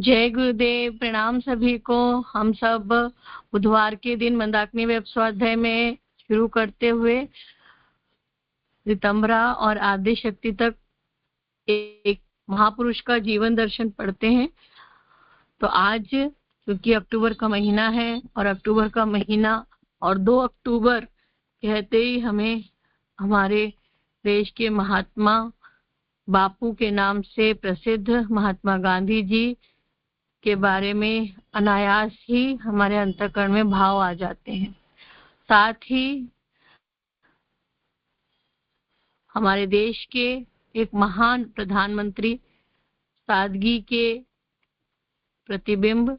जय गुरुदेव। प्रणाम सभी को। हम सब बुधवार के दिन मंदाकिनी वेब स्वाध्याय में शुरू करते हुए ऋतंभरा और आदि शक्ति तक एक महापुरुष का जीवन दर्शन पढ़ते हैं। तो आज क्योंकि अक्टूबर का महीना है और अक्टूबर का महीना और 2 अक्टूबर कहते ही हमें हमारे देश के महात्मा बापू के नाम से प्रसिद्ध महात्मा गांधी जी के बारे में अनायास ही हमारे अंतःकरण में भाव आ जाते हैं। साथ ही हमारे देश के एक महान प्रधानमंत्री, सादगी के प्रतिबिंब,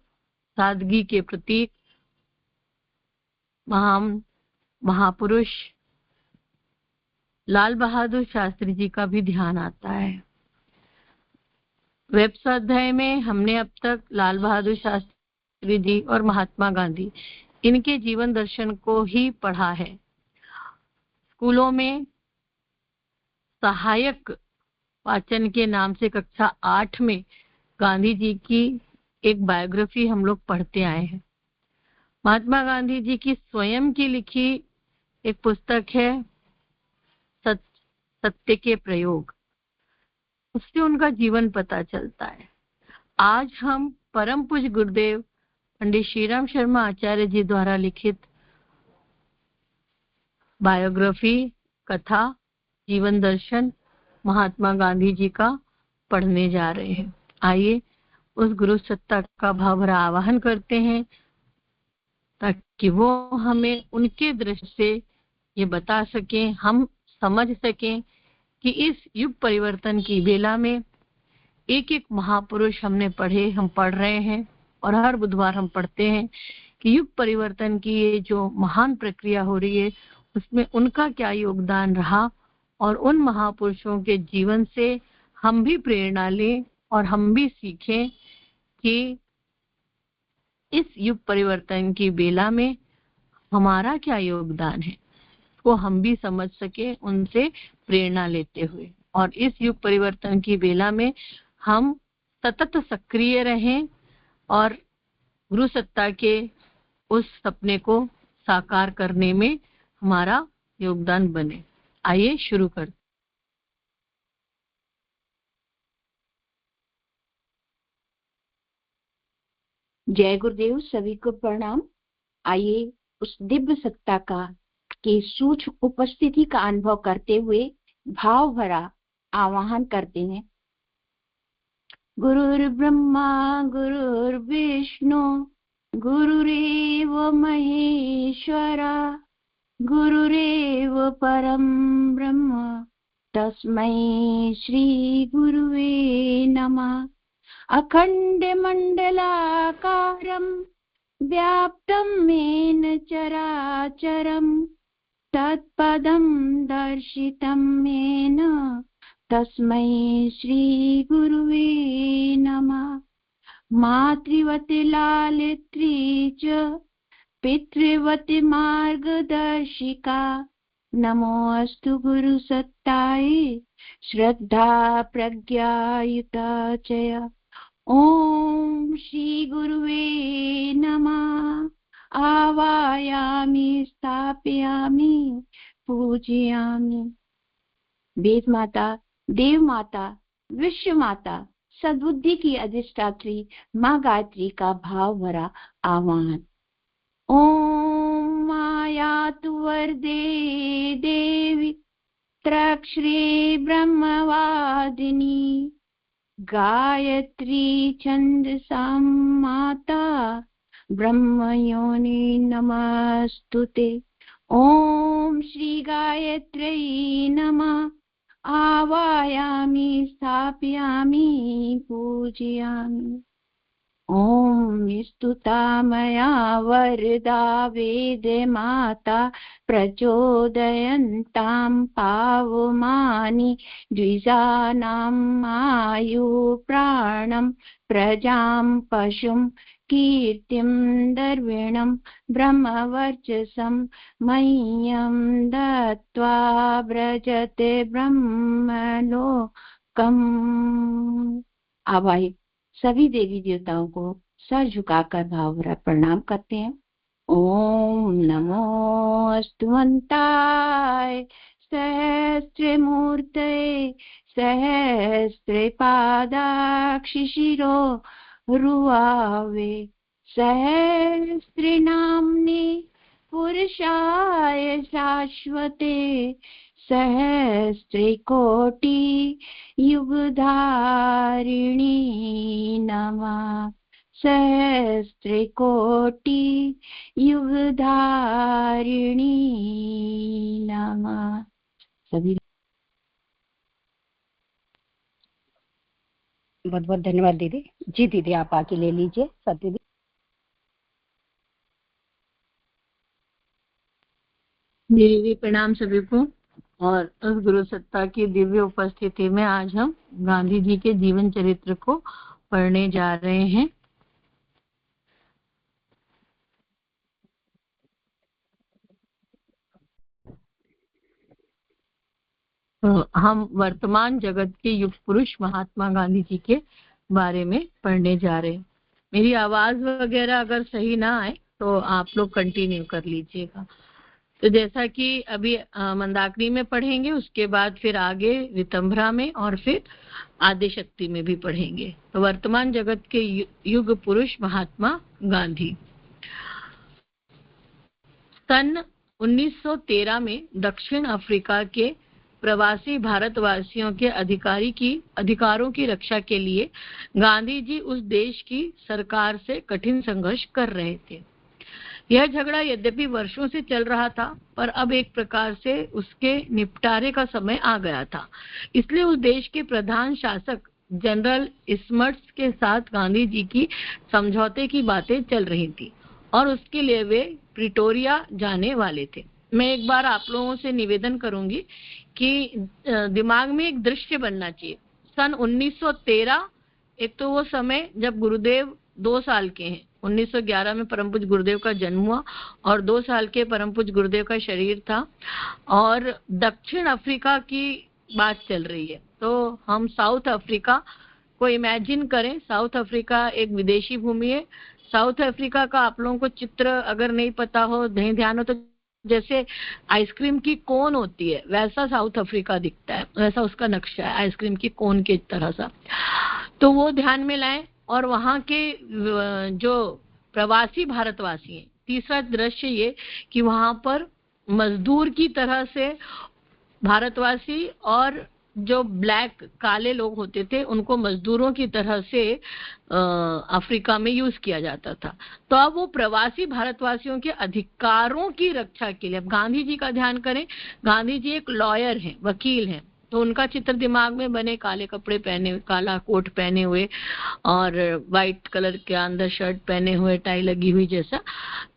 सादगी के प्रतीक, महान महापुरुष लाल बहादुर शास्त्री जी का भी ध्यान आता है। वेब स्वाध्याय में हमने अब तक लाल बहादुर शास्त्री जी और महात्मा गांधी इनके जीवन दर्शन को ही पढ़ा है। स्कूलों में सहायक वाचन के नाम से कक्षा 8 में गांधी जी की एक बायोग्राफी हम लोग पढ़ते आए हैं। महात्मा गांधी जी की स्वयं की लिखी एक पुस्तक है सत्य के प्रयोग, उससे उनका जीवन पता चलता है। आज हम परम पूज्य गुरुदेव पंडित श्रीराम शर्मा आचार्य जी द्वारा लिखित बायोग्राफी, कथा, जीवन दर्शन महात्मा गांधी जी का पढ़ने जा रहे हैं। आइए उस गुरु सत्ता का भाव भरा आवाहन करते हैं ताकि वो हमें उनके दृष्टि से ये बता सकें, हम समझ सकें कि इस युग परिवर्तन की बेला में एक एक महापुरुष हमने पढ़े, हम पढ़ रहे हैं और हर बुधवार हम पढ़ते हैं कि युग परिवर्तन की ये जो महान प्रक्रिया हो रही है उसमें उनका क्या योगदान रहा और उन महापुरुषों के जीवन से हम भी प्रेरणा लें और हम भी सीखें कि इस युग परिवर्तन की बेला में हमारा क्या योगदान है, को हम भी समझ सके उनसे प्रेरणा लेते हुए। और इस युग परिवर्तन की बेला में हम सतत सक्रिय रहें और गुरु सत्ता के उस सपने को साकार करने में हमारा योगदान बने। आइए शुरू करते। जय गुरुदेव, सभी को प्रणाम। आइए उस दिव्य सत्ता का की सूक्ष्म उपस्थिति का अनुभव करते हुए भाव भरा आवाहन करते हैं। गुरुर्ब्रह्मा गुरुर्विष्णु गुरुरेव महेश्वरा गुरुरेव परम ब्रह्म तस्मै श्री गुरुवे नमः। अखंड मंडलाकारं व्याप्तं येन चराचरं तत्पदं दर्शितं येन तस्मै श्री गुरुवे नमः। मातृवती लालित्री च पितृवती मार्गदर्शिका नमोऽस्तु गुरुसत्तायै श्रद्धा प्रज्ञायुता च। ओम श्री गुरुवे नमः। आवायामि स्थापयामि पूजयामि। वेद माता, देव माता, विश्व माता, सद्बुद्धि की अधिष्ठात्री माँ गायत्री का भाव भरा आह्वान। ओम मायातु वरदे देवी त्रक्षरे ब्रह्मवादिनी गायत्री छंदसां माता ब्रह्मयोनि नमस्तुते। ओम श्री गायत्र्यै नमः। आवायामि स्थापयामि पूजयामि। ओम स्तुता मया वरदा वेद माता प्रचोदयन्तां पावमानि द्विजानां आयु प्राणं प्रजां पशुं कीर्तिं दर्विणं ब्रह्मवर्चसं मह्यं दत्त्वा व्रजते ब्रह्मलोकम्। आवाहि सभी देवी देवताओं को सर झुकाकर भाव भरा प्रणाम करते हैं। ओम नमो स्तुवंताय सहस्त्रमूर्तये सहस्त्रपादाक्षि शिरो रुआवे सहस्रनाम्ने पुरुषाय शाश्वते सहस्रकोटि युगधारिणी नमः। सहस्रकोटि युगधारिणी नमः। सभी बहुत बहुत धन्यवाद दीदी। जी दीदी आप आके ले लीजिए सत्य दीदी। दीदी प्रणाम सभी को। और उस गुरु सत्ता की दिव्य उपस्थिति में आज हम गांधी जी के जीवन चरित्र को पढ़ने जा रहे हैं। तो हम वर्तमान जगत के युग पुरुष महात्मा गांधी जी के बारे में पढ़ने जा रहे हैं। मेरी आवाज वगैरह अगर सही ना आए तो आप लोग कंटिन्यू कर लीजिएगा। तो जैसा कि अभी मंदाकिनी में पढ़ेंगे, उसके बाद फिर आगे वितंभरा में और फिर आदिशक्ति में भी पढ़ेंगे। तो वर्तमान जगत के युग पुरुष महात्मा गांधी। सन 1913 में दक्षिण अफ्रीका के प्रवासी भारतवासियों के अधिकारों की रक्षा के लिए गांधी जी उस देश की सरकार से कठिन संघर्ष कर रहे थे। यह झगड़ा यद्यपि वर्षों से चल रहा था, पर अब एक प्रकार से उसके निपटारे का समय आ गया था। इसलिए उस देश के प्रधान शासक जनरल स्मट्स के साथ गांधी जी की समझौते की बातें चल रही थी और उसके लिए वे प्रिटोरिया जाने वाले थे। मैं एक बार आप लोगों से निवेदन करूंगी कि दिमाग में एक दृश्य बनना चाहिए। सन 1913, एक तो वो समय जब गुरुदेव 2 साल के हैं। 1911 में परम पूज्य गुरुदेव का जन्म हुआ और 2 साल के परम पूज्य गुरुदेव का शरीर था और दक्षिण अफ्रीका की बात चल रही है। तो हम साउथ अफ्रीका को इमेजिन करें। साउथ अफ्रीका एक विदेशी भूमि है। साउथ अफ्रीका का आप लोगों को चित्र अगर नहीं पता हो, नहीं ध्यान हो, तो जैसे आइसक्रीम की कोन होती है वैसा साउथ अफ्रीका दिखता है, वैसा उसका नक्शा है आइसक्रीम की कोन के तरह सा। तो वो ध्यान में लाएं। और वहां के जो प्रवासी भारतवासी हैं, तीसरा दृश्य ये कि वहां पर मजदूर की तरह से भारतवासी और जो ब्लैक काले लोग होते थे उनको मजदूरों की तरह से अफ्रीका में यूज किया जाता था। तो अब वो प्रवासी भारतवासियों के अधिकारों की रक्षा के लिए, अब गांधी जी का ध्यान करें, गांधी जी एक लॉयर हैं, वकील हैं, तो उनका चित्र दिमाग में बने, काले कपड़े पहने, काला कोट पहने हुए और व्हाइट कलर के अंदर शर्ट पहने हुए, टाई लगी हुई जैसा,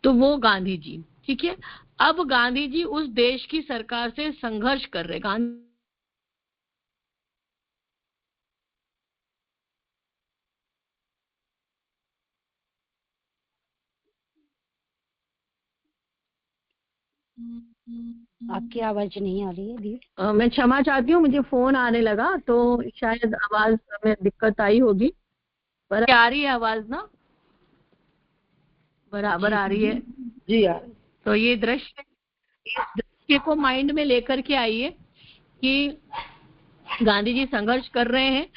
तो वो गांधी जी। ठीक है। अब गांधी जी उस देश की सरकार से संघर्ष कर रहे। गांधी आपकी आवाज नहीं आ रही है दीदी। मैं क्षमा चाहती हूँ, मुझे फोन आने लगा तो शायद आवाज में दिक्कत आई होगी, पर आ रही है आवाज ना, बराबर आ रही है जी यार। तो ये दृश्य को माइंड में लेकर के आइए कि गांधी जी संघर्ष कर रहे हैं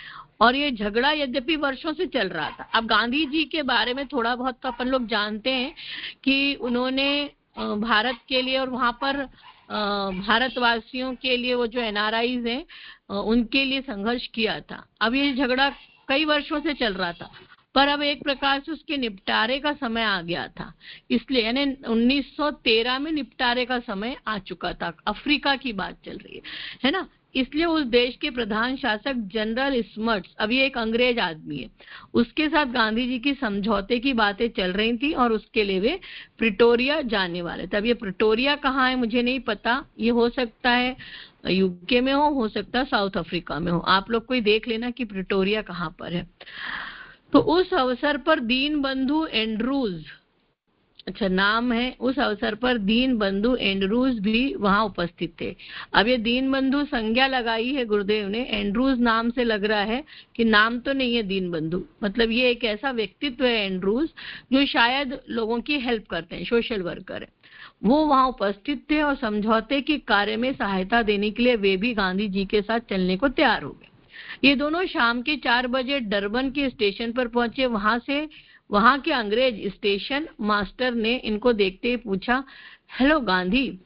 और ये झगड़ा यद्यपि वर्षों से चल रहा था। अब गांधी जी के बारे में थोड़ा बहुत तो अपन लोग जानते हैं कि उन्होंने भारत के लिए और वहां पर भारतवासियों के लिए, वो जो एनआरआईज हैं उनके लिए संघर्ष किया था। अब ये झगड़ा कई वर्षों से चल रहा था, पर अब एक प्रकार से उसके निपटारे का समय आ गया था। इसलिए यानी 1913 में निपटारे का समय आ चुका था। अफ्रीका की बात चल रही है ना। इसलिए उस देश के प्रधान शासक जनरल स्मट्स, अब ये एक अंग्रेज आदमी है, उसके साथ गांधी जी की समझौते की बातें चल रही थी और उसके लिए वे प्रिटोरिया जाने वाले थे। अब ये प्रिटोरिया कहाँ है मुझे नहीं पता, ये हो सकता है यूके में हो सकता है साउथ अफ्रीका में हो। आप लोग कोई देख लेना कि प्रिटोरिया कहाँ पर है। तो उस अवसर पर दीन बंधु एंड्रूज अच्छा, नाम है। उस अवसर पर दीन बंधु एंड्रूज भी वहां उपस्थित थे। अब ये दीन बंधु संज्ञा लगाई है गुरुदेव ने, एंड्रूज नाम से लग रहा है कि नाम तो नहीं है दीन बंधु, मतलब ये एक ऐसा व्यक्तित्व है एंड्रूज जो शायद लोगों की हेल्प करते हैं, सोशल वर्कर है। वो वहां उपस्थित थे और समझौते के कार्य में सहायता देने के लिए वे भी गांधी जी के साथ चलने को तैयार हो गए। ये दोनों शाम के 4 बजे डरबन के स्टेशन पर पहुंचे। वहां के अंग्रेज स्टेशन मास्टर ने इनको देखते ही पूछा, hello Gandhi,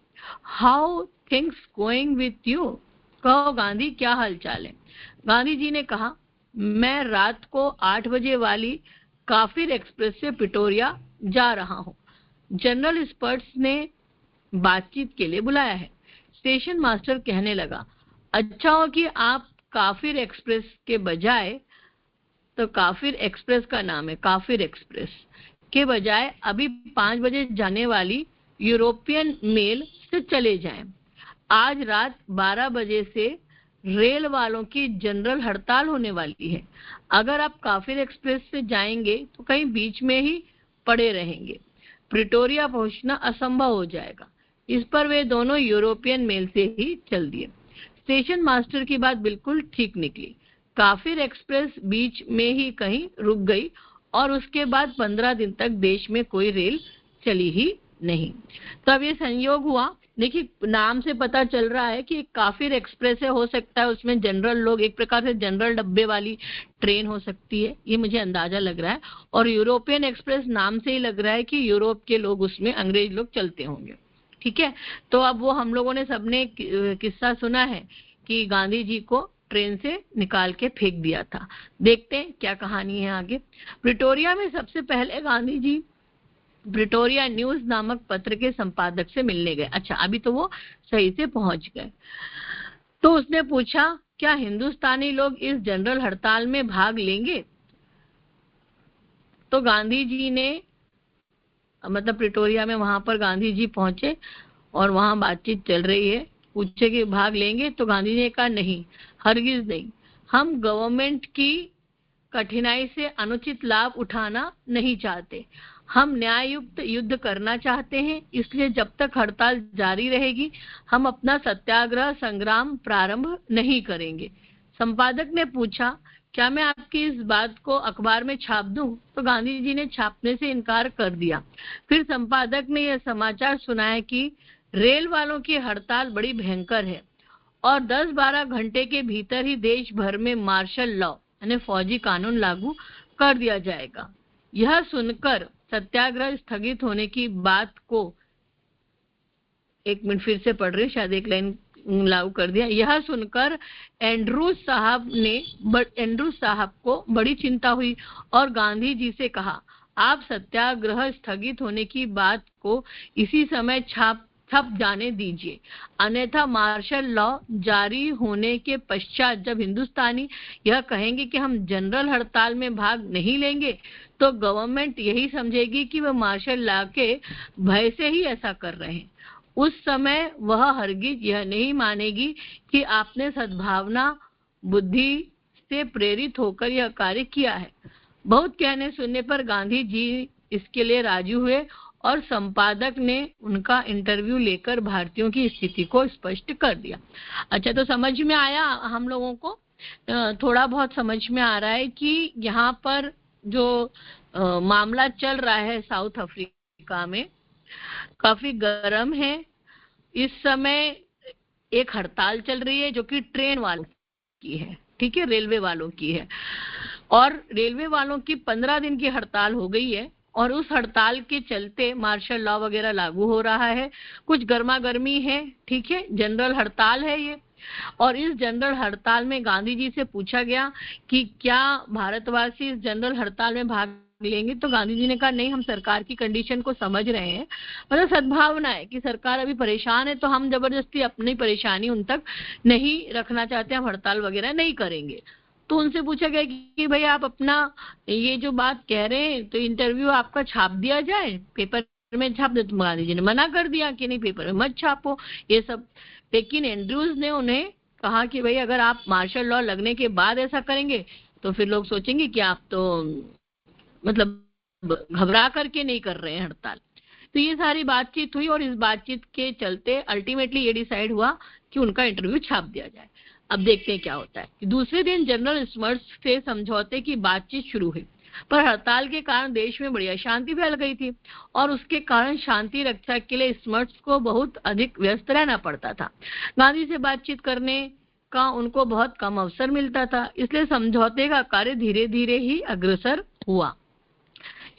how things going with you? कहो गांधी, क्या हालचाल है? गांधी जी ने कहा, मैं रात को 8 बजे वाली काफिर एक्सप्रेस से पिटोरिया जा रहा हूँ। जनरल स्पर्ट्स ने बातचीत के लिए बुलाया है। स्टेशन मास्टर कहने लगा, अच्छा हो कि आप काफिर एक्सप्रेस के बजाय, तो काफिर एक्सप्रेस का नाम है, काफिर एक्सप्रेस के बजाय अभी 5 बजे जाने वाली यूरोपियन मेल से चले जाएं। आज रात 12 बजे से रेल वालों की जनरल हड़ताल होने वाली है। अगर आप काफिर एक्सप्रेस से जाएंगे तो कहीं बीच में ही पड़े रहेंगे, प्रिटोरिया पहुंचना असंभव हो जाएगा। इस पर वे दोनों यूरोपियन मेल से ही चल दिए। स्टेशन मास्टर की बात बिल्कुल ठीक निकली। काफिर एक्सप्रेस बीच में ही कहीं रुक गई और उसके बाद 15 दिन तक देश में कोई रेल चली ही नहीं। तो अब ये संयोग हुआ। देखिए, नाम से पता चल रहा है कि काफिर एक्सप्रेस है, हो सकता है उसमें जनरल लोग, एक प्रकार से जनरल डब्बे वाली ट्रेन हो सकती है, ये मुझे अंदाजा लग रहा है। और यूरोपियन एक्सप्रेस नाम से ही लग रहा है कि यूरोप के लोग उसमें, अंग्रेज लोग चलते होंगे। ठीक है, तो अब वो हम लोगों ने सबने किस्सा सुना है कि गांधी जी को ट्रेन से निकाल के फेंक दिया था। देखते हैं क्या कहानी है आगे। प्रिटोरिया में सबसे पहले गांधी जी प्रिटोरिया न्यूज नामक पत्र के संपादक से मिलने गए। अच्छा, अभी तो वो सही से पहुंच गए। तो उसने पूछा, क्या हिंदुस्तानी लोग इस जनरल हड़ताल में भाग लेंगे? तो गांधी जी ने, मतलब प्रिटोरिया में, वहां पर गांधी जी पहुंचे और वहां बातचीत चल रही है। पूछे कि भाग लेंगे? तो गांधी जी ने कहा, नहीं, हरगिज नहीं। हम गवर्नमेंट की कठिनाई से अनुचित लाभ उठाना नहीं चाहते। हम न्याययुक्त युद्ध करना चाहते हैं। इसलिए जब तक हड़ताल जारी रहेगी हम अपना सत्याग्रह संग्राम प्रारंभ नहीं करेंगे। संपादक ने पूछा, क्या मैं आपकी इस बात को अखबार में छाप दूं? तो गांधी जी ने छापने से इनकार कर दिया। फिर संपादक ने यह समाचार सुनाया कि रेल वालों की हड़ताल बड़ी भयंकर है और 10-12 घंटे के भीतर ही देश भर में मार्शल लॉ यानी फौजी कानून लागू कर दिया जाएगा। यह सुनकर सत्याग्रह स्थगित होने की बात को, एक मिनट फिर से पढ़ रही, शायद एक लाइन लागू कर दिया। यह सुनकर एंड्रूज साहब को बड़ी चिंता हुई और गांधी जी से कहा, आप सत्याग्रह स्थगित होने की बात को इसी समय छप जाने दीजिए, अन्यथा मार्शल लॉ जारी होने के पश्चात जब हिंदुस्तानी यह कहेंगे कि हम जनरल हड़ताल में भाग नहीं लेंगे तो गवर्नमेंट यही समझेगी कि वह मार्शल लॉ के भय से ही ऐसा कर रहे हैं। उस समय वह हरगिज यह नहीं मानेगी कि आपने सद्भावना बुद्धि से प्रेरित होकर यह कार्य किया है। बहुत कहने सुनने पर गांधी जी इसके लिए राजी हुए और संपादक ने उनका इंटरव्यू लेकर भारतीयों की स्थिति को स्पष्ट कर दिया। अच्छा, तो समझ में आया हम लोगों को, थोड़ा बहुत समझ में आ रहा है कि यहाँ पर जो मामला चल रहा है साउथ अफ्रीका में काफी गर्म है। इस समय एक हड़ताल चल रही है जो कि ट्रेन वालों की है, ठीक है, रेलवे वालों की है, और रेलवे वालों की 15 दिन की हड़ताल हो गई है और उस हड़ताल के चलते मार्शल लॉ वगैरह लागू हो रहा है। कुछ गर्मा गर्मी है, ठीक है, जनरल हड़ताल है ये। और इस जनरल हड़ताल में गांधी जी से पूछा गया कि क्या भारतवासी इस जनरल हड़ताल में भाग लेंगे? तो गांधी जी ने कहा, नहीं, हम सरकार की कंडीशन को समझ रहे हैं, मतलब सद्भावना है कि सरकार अभी परेशान है तो हम जबरदस्ती अपनी परेशानी उन तक नहीं रखना चाहते, हम हड़ताल वगैरह नहीं करेंगे। तो उनसे पूछा गया कि भाई आप अपना ये जो बात कह रहे हैं तो इंटरव्यू आपका छाप दिया जाए, पेपर में छाप दे। तो गांधी जी ने मना कर दिया कि नहीं, पेपर में मत छापो ये सब। लेकिन एंड्रूज ने उन्हें कहा कि भाई अगर आप मार्शल लॉ लगने के बाद ऐसा करेंगे तो फिर लोग सोचेंगे कि आप तो मतलब घबरा करके नहीं कर रहे हैं हड़ताल। तो ये सारी बातचीत हुई और इस बातचीत के चलते अल्टीमेटली ये डिसाइड हुआ कि उनका इंटरव्यू छाप दिया जाए। अब देखते हैं क्या होता है। दूसरे दिन जनरल स्मर्ट्स से समझौते की बातचीत शुरू हुई, पर हड़ताल के कारण देश में बड़ी अशांति फैल गई थी और उसके कारण शांति रक्षा के लिए स्मर्ट्स को बहुत अधिक व्यस्त रहना पड़ता था। गांधी से बातचीत करने का उनको बहुत कम अवसर मिलता था, इसलिए समझौते का कार्य धीरे धीरे ही अग्रसर हुआ।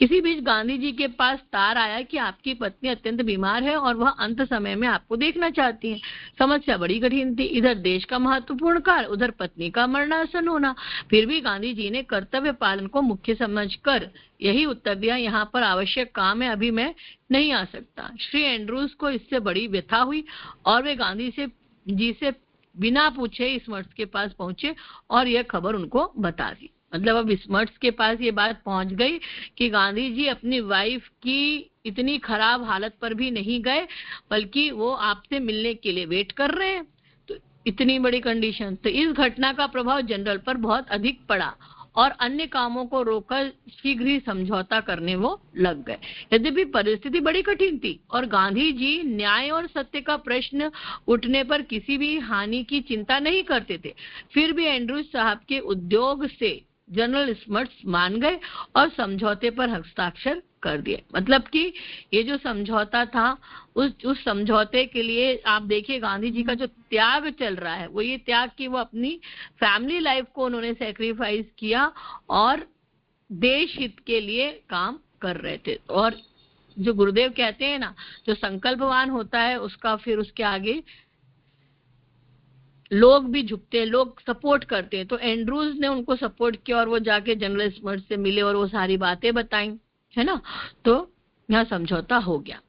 इसी बीच गांधी जी के पास तार आया कि आपकी पत्नी अत्यंत बीमार है और वह अंत समय में आपको देखना चाहती है। समस्या बड़ी कठिन थी, इधर देश का महत्वपूर्ण कार्य, उधर पत्नी का मरणासन होना। फिर भी गांधी जी ने कर्तव्य पालन को मुख्य समझकर यही उत्तर दिया, यहाँ पर आवश्यक काम है, अभी मैं नहीं आ सकता। श्री एंड्रूज को इससे बड़ी व्यथा हुई और वे गांधी जी से बिना पूछे स्मर्ट्स के पास पहुंचे और यह खबर उनको बता दी। मतलब अब स्मर्ट्स के पास ये बात पहुंच गई कि गांधी जी अपनी वाइफ की इतनी खराब हालत पर भी नहीं गए, बल्कि वो आपसे मिलने के लिए वेट कर रहे हैं। तो इतनी बड़ी कंडीशन। तो इस घटना का प्रभाव जनरल पर बहुत अधिक पड़ा और अन्य कामों को रोककर शीघ्र ही समझौता करने वो लग गए। यद्यपि परिस्थिति बड़ी कठिन थी और गांधी जी न्याय और सत्य का प्रश्न उठने पर किसी भी हानि की चिंता नहीं करते थे, फिर भी एंड्रूज साहब के उद्योग से जनरल स्मर्ट्स मान गए और समझौते पर हस्ताक्षर कर दिए। मतलब कि ये जो समझौता था, उस समझौते के लिए आप देखिए गांधी जी का जो त्याग चल रहा है, वो ये त्याग कि वो अपनी फैमिली लाइफ को उन्होंने सैक्रिफाइस किया और देश हित के लिए काम कर रहे थे। और जो गुरुदेव कहते हैं ना, जो संकल्पवान होता है उसका फिर उसके आगे लोग भी झुकते हैं, लोग सपोर्ट करते हैं। तो एंड्रूज ने उनको सपोर्ट किया और वो जाके जनरल स्मर्ट्स से मिले और वो सारी बातें बताई, है ना। तो यहाँ समझौता हो गया।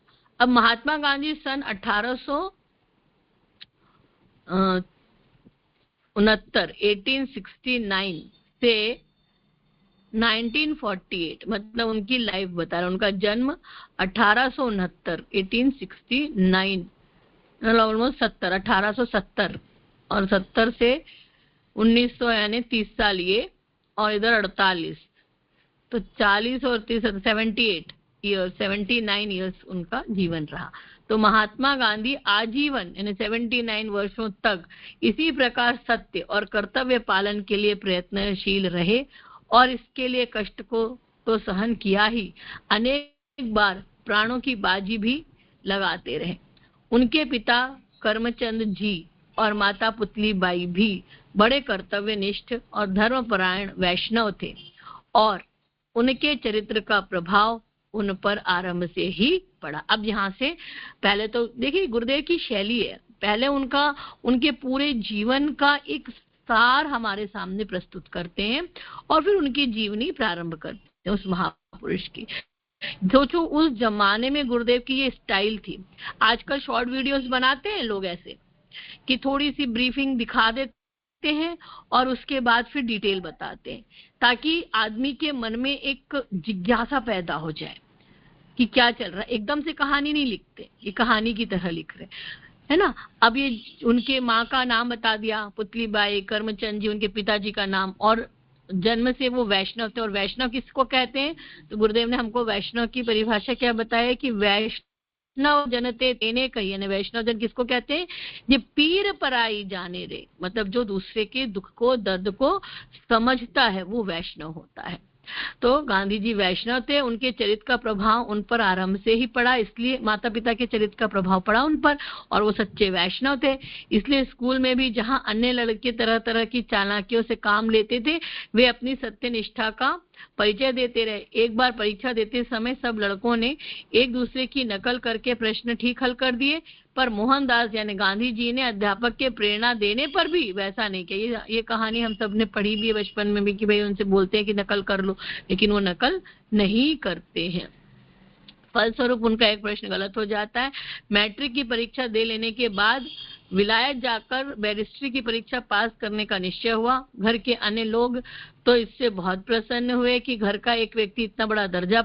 अब महात्मा गांधी सन 1869 से 1948, मतलब उनकी लाइफ बता रहा, उनका जन्म 1869 ऑलमोस्ट 1870 और 70 से 1900 यानी 30 साल ये, और इधर 48, तो 40 और 30 78 ईयर्स, 79 ईयर्स उनका जीवन रहा। तो महात्मा गांधी आजीवन यानी 79 वर्षों तक इसी प्रकार सत्य और कर्तव्य पालन के लिए प्रयत्नशील रहे और इसके लिए कष्ट को तो सहन किया ही, अनेक बार प्राणों की बाजी भी लगाते रहे। उनके पिता करमचंद जी और माता पुतली बाई भी बड़े कर्तव्यनिष्ठ और धर्मपरायण वैष्णव थे और उनके चरित्र का प्रभाव उन पर आरंभ से ही पड़ा। अब यहाँ से पहले तो देखिए गुरुदेव की शैली है, पहले उनके पूरे जीवन का एक सार हमारे सामने प्रस्तुत करते हैं और फिर उनकी जीवनी प्रारंभ करते हैं उस महापुरुष की। जो उस जमाने में गुरुदेव की ये स्टाइल थी। आजकल शॉर्ट वीडियोस बनाते हैं लोग ऐसे कि थोड़ी सी ब्रीफिंग दिखा देते हैं और उसके बाद फिर डिटेल बताते हैं, ताकि आदमी के मन में एक जिज्ञासा पैदा हो जाए कि क्या चल रहा है। एकदम से कहानी नहीं लिखते, ये कहानी की तरह लिख रहे, है ना। अब ये उनके माँ का नाम बता दिया, पुतली बाई, करमचंद जी उनके पिताजी का नाम, और जन्म से वो वैष्णव थे। और वैष्णव किसको कहते हैं, तो गुरुदेव ने हमको वैष्णव की परिभाषा क्या बताया कि वैष्णव जनते तेने कही, यानी वैष्णव जन किसको कहते हैं, ये पीर पराई जाने रे, मतलब जो दूसरे के दुख को, दर्द को समझता है वो वैष्णव होता है। तो गांधी जी वैष्णव थे, उनके चरित्र का प्रभाव उन पर आरंभ से ही पड़ा, इसलिए माता पिता के चरित्र का प्रभाव पड़ा उन पर, और वो सच्चे वैष्णव थे। इसलिए स्कूल में भी जहां अन्य लड़के तरह तरह की चालाकियों से काम लेते थे, वे अपनी सत्यनिष्ठा का परिचय देते रहे। एक बार परीक्षा देते समय सब लड़कों ने एक दूसरे की नकल करके प्रश्न ठीक हल कर दिए, पर मोहनदास यानी गांधी जी ने अध्यापक के प्रेरणा देने पर भी वैसा नहीं किया। ये कहानी हम सब ने पढ़ी भी है बचपन में भी कि भाई उनसे बोलते हैं कि नकल कर लो, लेकिन वो नकल नहीं करते हैं। फलस्वरूप उनका एक प्रश्न गलत हो जाता है। मैट्रिक की परीक्षा दे लेने के बाद विलायत जाकर बैरिस्ट्री की परीक्षा पास करने का निश्चय हुआ। घर के अन्य लोग तो इससे बहुत प्रसन्न हुए कि घर का एक व्यक्ति इतना बड़ा दर्जा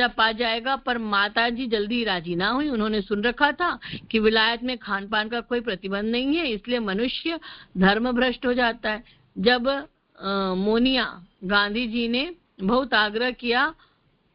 पा जाएगा, पर माताजी जल्दी राजी ना हुई। उन्होंने सुन रखा था कि विलायत में खान पान का कोई प्रतिबंध नहीं है, इसलिए मनुष्य धर्म भ्रष्ट हो जाता है। जब मोनिया गांधी जी ने बहुत आग्रह किया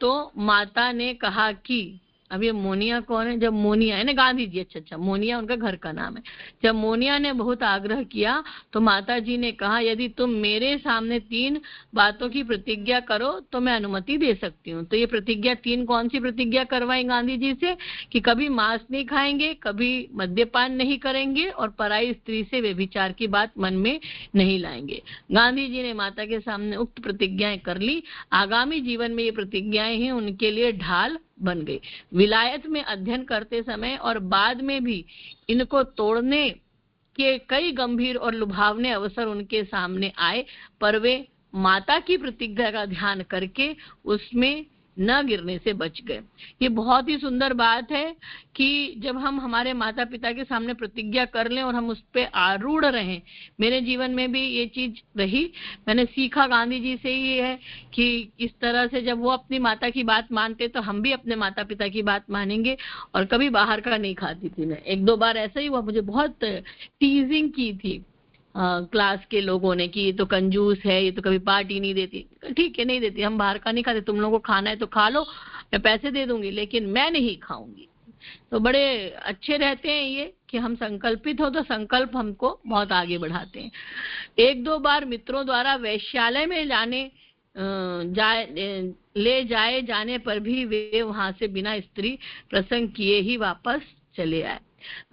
तो माता ने कहा कि, अब ये मोनिया कौन है? जब मोनिया है ना, गांधी जी, अच्छा, मोनिया उनका घर का नाम है। जब मोनिया ने बहुत आग्रह किया तो माता जी ने कहा, यदि तुम मेरे सामने 3 बातों की प्रतिज्ञा करो तो मैं अनुमति दे सकती हूँ। तो ये प्रतिज्ञा 3 कौन सी प्रतिज्ञा करवाई गांधी जी से? कि कभी मांस नहीं खाएंगे, कभी मद्यपान नहीं करेंगे और पराई स्त्री से व्यभिचार की बात मन में नहीं लाएंगे। गांधी जी ने माता के सामने उक्त प्रतिज्ञाएं कर ली। आगामी जीवन में ये प्रतिज्ञाएं ही उनके लिए ढाल बन गई। विलायत में अध्ययन करते समय और बाद में भी इनको तोड़ने के कई गंभीर और लुभावने अवसर उनके सामने आए, पर वे माता की प्रतिज्ञा का ध्यान करके उसमें न गिरने से बच गए। ये बहुत ही सुंदर बात है कि जब हम हमारे माता पिता के सामने प्रतिज्ञा कर लें और हम उस पे आरूढ़ रहें। मेरे जीवन में भी ये चीज रही, मैंने सीखा गांधी जी से ही है कि इस तरह से जब वो अपनी माता की बात मानते तो हम भी अपने माता पिता की बात मानेंगे। और कभी बाहर का नहीं खाती थी मैं। 1-2 बार ऐसा ही हुआ, मुझे बहुत टीजिंग की थी क्लास के लोगों ने कि ये तो कंजूस है, ये तो कभी पार्टी नहीं देती। ठीक है, नहीं देती, हम बाहर का नहीं खाते, तुम लोगों को खाना है तो खा लो, मैं पैसे दे दूंगी, लेकिन मैं नहीं खाऊंगी। तो बड़े अच्छे रहते हैं ये कि हम संकल्पित हो तो संकल्प हमको बहुत आगे बढ़ाते हैं। 1-2 बार मित्रों द्वारा वैश्यालय में ले जाए जाने पर भी वे वहां से बिना स्त्री प्रसंग किए ही वापस चले आए।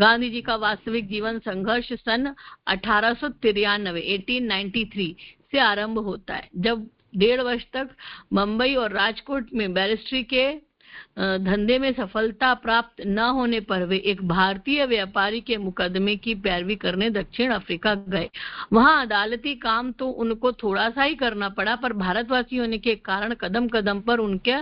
गांधी जी का वास्तविक जीवन संघर्ष सन 1893 से आरंभ होता है, जब 1.5 वर्ष तक मुंबई और राजकोट में बैरिस्ट्री के धंधे में सफलता प्राप्त न होने पर वे एक भारतीय व्यापारी के मुकदमे की पैरवी करने दक्षिण अफ्रीका गए। वहां अदालती काम तो उनको थोड़ा सा ही करना पड़ा, पर भारतवासी होने के कारण कदम कदम पर उनके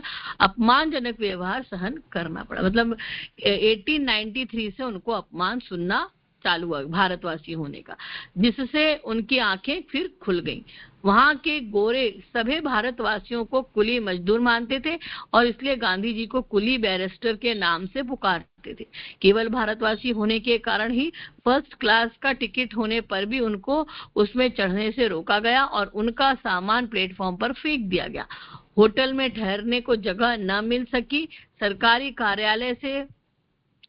अपमानजनक व्यवहार सहन करना पड़ा। मतलब 1893 से उनको अपमान सुनना चालू हुआ भारतवासी होने का, जिससे उनकी आंखें फिर खुल गईं। वहां के गोरे सभी भारतवासियों को कुली मजदूर मानते थे और इसलिए गांधी जी को कुली बैरिस्टर के नाम से पुकारते थे। केवल भारतवासी होने के कारण ही फर्स्ट क्लास का टिकट होने पर भी उनको उसमें चढ़ने से रोका गया और उनका सामान प्लेटफॉर्म पर फेंक दिया गया। होटल में ठहरने को जगह न मिल सकी, सरकारी कार्यालय से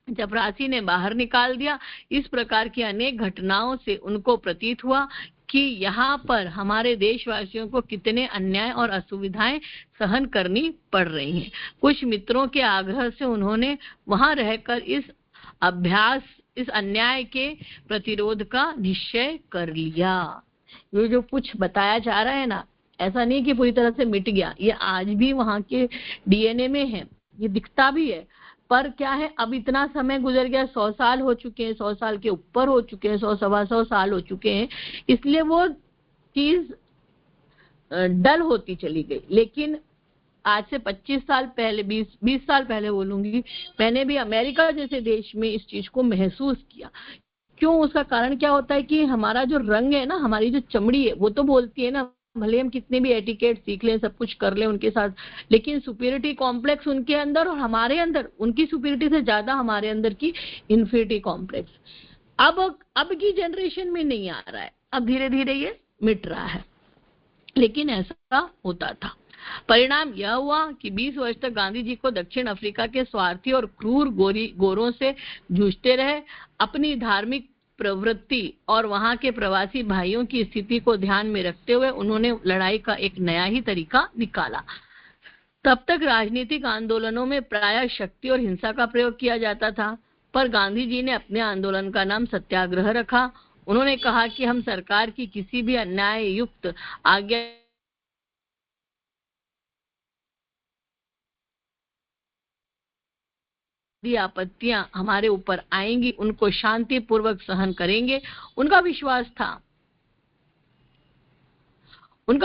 चपरासी ने बाहर निकाल दिया। इस प्रकार की अनेक घटनाओं से उनको प्रतीत हुआ कि यहाँ पर हमारे देशवासियों को कितने अन्याय और असुविधाएं सहन करनी पड़ रही हैं। कुछ मित्रों के आग्रह से उन्होंने वहां रहकर इस अन्याय के प्रतिरोध का निश्चय कर लिया। ये जो कुछ बताया जा रहा है ना, ऐसा नहीं कि पूरी तरह से मिट गया, ये आज भी वहां के डीएनए में है, ये दिखता भी है। पर क्या है, अब इतना समय गुजर गया, 100 साल हो चुके हैं, 100 साल के ऊपर हो चुके हैं, 100-125 साल हो चुके हैं, इसलिए वो चीज डल होती चली गई। लेकिन आज से 25 साल पहले, 20 साल पहले बोलूंगी, मैंने भी अमेरिका जैसे देश में इस चीज को महसूस किया। क्यों? उसका कारण क्या होता है कि हमारा जो रंग है ना, हमारी जो चमड़ी है, वो तो बोलती है ना, भले हम कितने भी एटिकेट सीख लें, सब कुछ कर लें उनके साथ, लेकिन सुपीरियरिटी कॉम्प्लेक्स उनके अंदर और हमारे अंदर, उनकी सुपीरियरिटी से ज्यादा हमारे अंदर की इन्फीरियरिटी कॉम्प्लेक्स अब की जनरेशन में नहीं आ रहा है, अब धीरे धीरे ये मिट रहा है, लेकिन ऐसा होता था। परिणाम यह हुआ कि 20 वर्ष तक गांधी जी को दक्षिण अफ्रीका के स्वार्थी और क्रूर गोरों से जूझते रहे। अपनी धार्मिक प्रवृत्ति और वहां के प्रवासी भाइयों की स्थिति को ध्यान में रखते हुए उन्होंने लड़ाई का एक नया ही तरीका निकाला। तब तक राजनीतिक आंदोलनों में प्रायः शक्ति और हिंसा का प्रयोग किया जाता था, पर गांधी जी ने अपने आंदोलन का नाम सत्याग्रह रखा। उन्होंने कहा कि हम सरकार की किसी भी अन्याय युक्त आज्ञा आपत्तियां हमारे ऊपर आएंगी, उनको शांति पूर्वक सहन करेंगे। उनका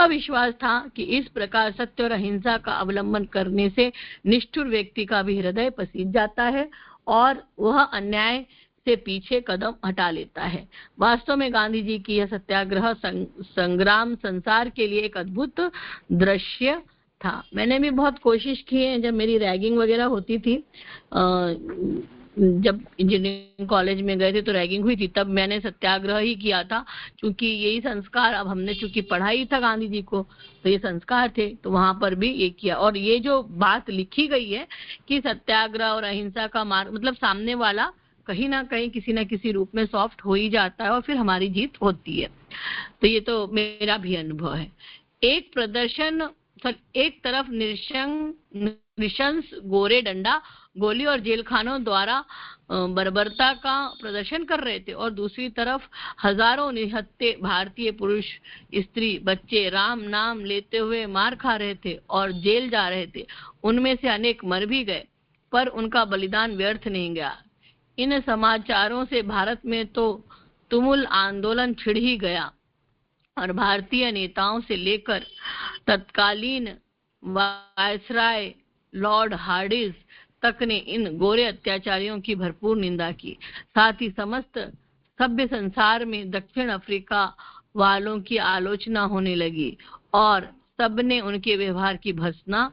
विश्वास था कि इस प्रकार सत्य और अहिंसा का अवलंबन करने से निष्ठुर व्यक्ति का भी हृदय पसीज जाता है और वह अन्याय से पीछे कदम हटा लेता है। वास्तव में गांधी जी की यह सत्याग्रह संग्राम संसार के लिए एक अद्भुत दृश्य था। मैंने भी बहुत कोशिश की है, जब मेरी रैगिंग वगैरह होती थी, जब इंजीनियरिंग कॉलेज में गए थे तो रैगिंग हुई थी, तब मैंने सत्याग्रह ही किया था, क्योंकि यही संस्कार, अब हमने चूंकि पढ़ाई था गांधी जी को तो ये संस्कार थे, तो वहां पर भी ये किया। और ये जो बात लिखी गई है कि सत्याग्रह और अहिंसा का मार्ग, मतलब सामने वाला कहीं ना कहीं किसी ना किसी रूप में सॉफ्ट हो ही जाता है और फिर हमारी जीत होती है। तो ये तो मेरा भी अनुभव है। एक प्रदर्शन, एक तरफ नृशंस गोरे डंडा, गोली और जेल खानों द्वारा बर्बरता का प्रदर्शन कर रहे थे, और दूसरी तरफ हजारों निहत्थे भारतीय पुरुष, स्त्री, बच्चे राम नाम लेते हुए मार खा रहे थे और जेल जा रहे थे। उनमें से अनेक मर भी गए, पर उनका बलिदान व्यर्थ नहीं गया। इन समाचारों से भारत में तो तुमुल आंदोलन छिड़ ही गया, और भारतीय नेताओं से लेकर तत्कालीन वायसराय लॉर्ड हार्डिंज तक ने इन गोरे अत्याचारियों की भरपूर निंदा की। साथ ही समस्त सभ्य संसार में दक्षिण अफ्रीका वालों की आलोचना होने लगी और सबने उनके व्यवहार की भर्त्सना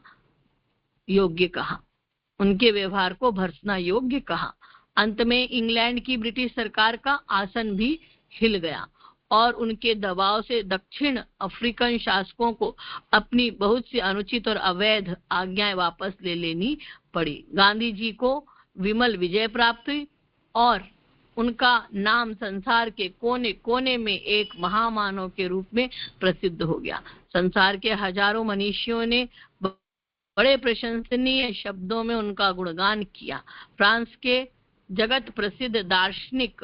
योग्य कहा, उनके व्यवहार को भर्त्सना योग्य कहा। अंत में इंग्लैंड की ब्रिटिश सरकार का आसन भी हिल गया और उनके दबाव से दक्षिण अफ्रीकन शासकों को अपनी बहुत सी अनुचित और अवैध आज्ञाएं वापस ले लेनी पड़ी। गांधी जी को विमल विजय प्राप्त हुई और उनका नाम संसार के कोने कोने में एक महामानव के रूप में प्रसिद्ध हो गया। संसार के हजारों मनीषियों ने बड़े प्रशंसनीय शब्दों में उनका गुणगान किया। फ्रांस के जगत प्रसिद्ध दार्शनिक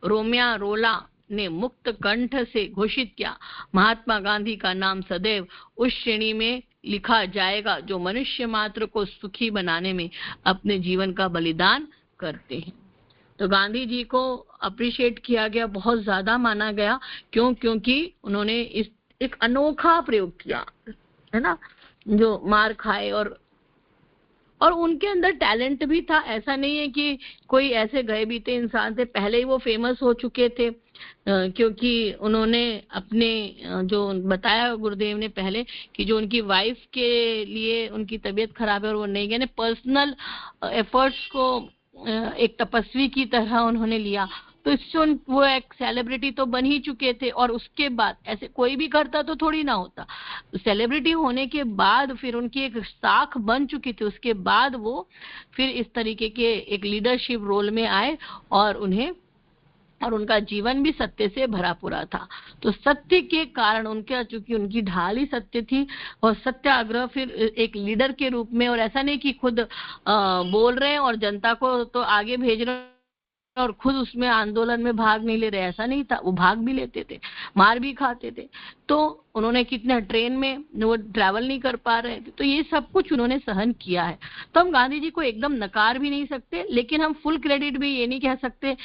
रोमिया रोला ने मुक्त कंठ से घोषित किया, महात्मा गांधी का नाम सदैव उस श्रेणी में लिखा जाएगा जो मनुष्य मात्र को सुखी बनाने में अपने जीवन का बलिदान करते हैं। तो गांधी जी को अप्रिशिएट किया गया, बहुत ज्यादा माना गया। क्यों? क्योंकि उन्होंने इस एक अनोखा प्रयोग किया है ना, जो मार खाए और उनके अंदर टैलेंट भी था। ऐसा नहीं है कि कोई ऐसे गए बीते इंसान थे, पहले ही वो फेमस हो चुके थे, क्योंकि उन्होंने अपने जो बताया गुरुदेव ने पहले कि जो उनकी वाइफ के लिए उनकी तबीयत खराब है और वो नहीं गए, पर्सनल एफर्ट्स को एक तपस्वी की तरह उन्होंने लिया, तो इससे वो एक सेलिब्रिटी तो बन ही चुके थे। और उसके बाद ऐसे कोई भी करता तो थोड़ी ना होता, सेलिब्रिटी होने के बाद फिर उनकी एक साख बन चुकी थी, उसके बाद वो फिर इस तरीके के एक लीडरशिप रोल में आए और उनका जीवन भी सत्य से भरा पूरा था। तो सत्य के कारण उनका, चूंकि उनकी ढाल ही सत्य थी, और सत्याग्रह फिर एक लीडर के रूप में, और ऐसा नहीं कि खुद बोल रहे हैं और जनता को तो आगे भेज रहे हैं और खुद उसमें आंदोलन में भाग नहीं ले रहे, ऐसा नहीं था, वो भाग भी लेते थे, मार भी खाते थे। तो उन्होंने कितने ट्रेन में वो ट्रैवल नहीं कर पा रहे थे, तो ये सब कुछ उन्होंने सहन किया है। तो हम गांधी जी को एकदम नकार भी नहीं सकते, लेकिन हम फुल क्रेडिट भी ये नहीं कह सकते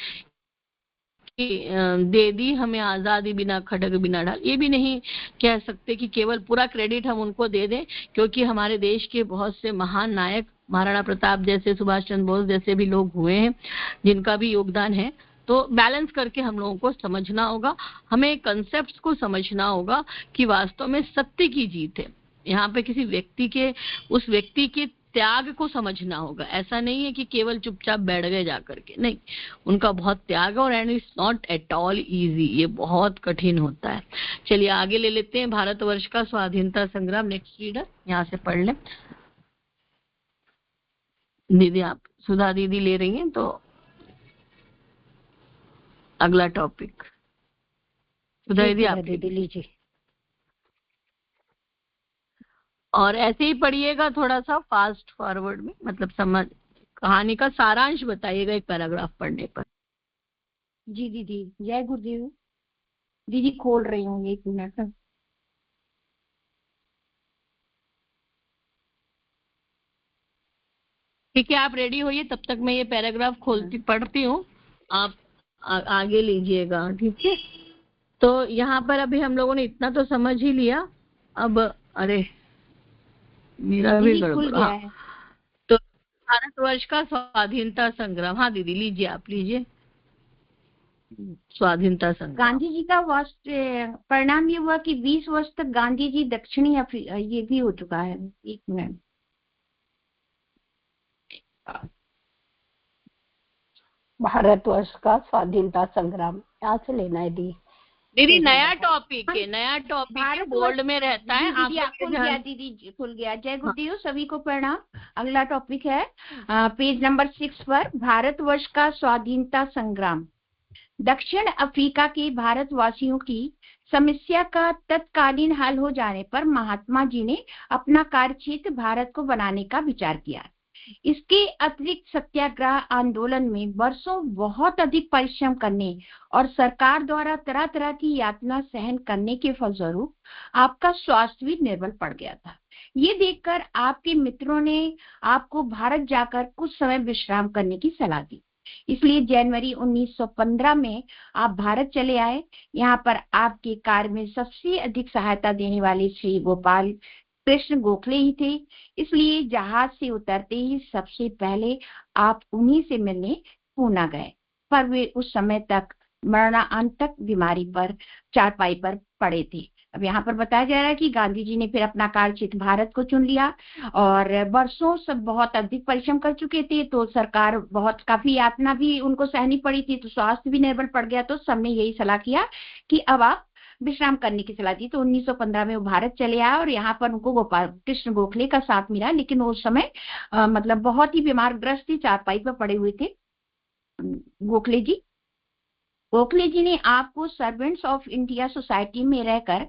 दे दी हमें आजादी बिना खड़ग बिना ढाल, ये भी नहीं कह सकते कि केवल पूरा क्रेडिट हम उनको दे दें, क्योंकि हमारे देश के बहुत से महान नायक, महाराणा प्रताप जैसे, सुभाष चंद्र बोस जैसे भी लोग हुए हैं जिनका भी योगदान है। तो बैलेंस करके हम लोगों को समझना होगा, हमें कंसेप्ट्स को समझना होगा कि वास्तव में सत्य की जीत है। यहाँ पे किसी व्यक्ति के, उस व्यक्ति के त्याग को समझना होगा। ऐसा नहीं है कि केवल चुपचाप बैठ गए जाकर के, नहीं, उनका बहुत त्याग, और and it's not at all easy, ये बहुत कठिन होता है। चलिए आगे ले लेते हैं, भारतवर्ष का स्वाधीनता संग्राम। नेक्स्ट रीडर यहाँ से पढ़ लें। दीदी, आप सुधा दीदी ले रही हैं तो अगला टॉपिक सुधा दीदी आप दीदी लीजिए। और ऐसे ही पढ़िएगा, थोड़ा सा फास्ट फॉरवर्ड में, मतलब समझ, कहानी का सारांश बताइएगा एक पैराग्राफ पढ़ने पर। जी दीदी, जय गुरुदेव। दीदी खोल रही हूँ, 1 मिनट। ठीक है, आप रेडी होइए, तब तक मैं ये पैराग्राफ पढ़ती हूँ, आप आगे लीजिएगा, ठीक है। तो यहाँ पर अभी हम लोगों ने इतना तो समझ ही लिया, अब अरे मेरा भी गड़बड़। हाँ, तो भारतवर्ष का स्वाधीनता संग्राम। हाँ दीदी लीजिए, आप लीजिए। स्वाधीनता संग्राम। गांधी जी का परिणाम ये हुआ कि 20 वर्ष तक गांधी जी दक्षिणी अफ्रीका, ये भी हो चुका है, 1 मिनट। भारतवर्ष का स्वाधीनता संग्राम, यहाँ से लेना है दी। दीदी नया टॉपिक है, नया टॉपिक है, बोर्ड में रहता है। खुल गया दीदी, खुल गया। जय गुरुदेव, सभी को प्रणाम। अगला टॉपिक है पेज नंबर 6 पर, भारतवर्ष का स्वाधीनता संग्राम। दक्षिण अफ्रीका के भारतवासियों की समस्या का तत्कालीन हल हो जाने पर महात्मा जी ने अपना कार्यक्षेत्र भारत को बनाने का विचार किया। इसके अतिरिक्त सत्याग्रह आंदोलन में वर्षों बहुत अधिक परिश्रम करने और सरकार द्वारा तरह तरह की यातना सहन करने के फलस्वरूप आपका स्वास्थ्य भी निर्बल पड़ गया था। ये देखकर आपके मित्रों ने आपको भारत जाकर कुछ समय विश्राम करने की सलाह दी। इसलिए जनवरी 1915 में आप भारत चले आए। यहाँ पर आपके कार्य में सबसे अधिक सहायता देने वाले श्री गोपाल कृष्ण गोखले ही थे। इसलिए जहाज से उतरते ही सबसे पहले आप उन्हीं से मिलने पूना गए, पर वे उस समय तक मरणांतक बीमारी पर चारपाई पर पड़े थे। अब यहाँ पर बताया जा रहा है कि गांधी जी ने फिर अपना कार्यक्षेत्र भारत को चुन लिया और वर्षों सब बहुत अधिक परिश्रम कर चुके थे, तो सरकार बहुत काफी यातना भी उनको सहनी पड़ी थी, तो स्वास्थ्य भी निर्बल पड़ गया। तो सबने यही सलाह किया कि अब आप विश्राम करने की सलाह दी। तो 1915 में वो भारत चले आए और यहाँ पर उनको गोपाल कृष्ण गोखले का साथ मिला, लेकिन उस समय मतलब बहुत ही बीमारग्रस्त थे, चारपाई पर पड़े हुए थे गोखले जी। गोखले जी ने आपको सर्वेंट्स ऑफ इंडिया सोसाइटी में रहकर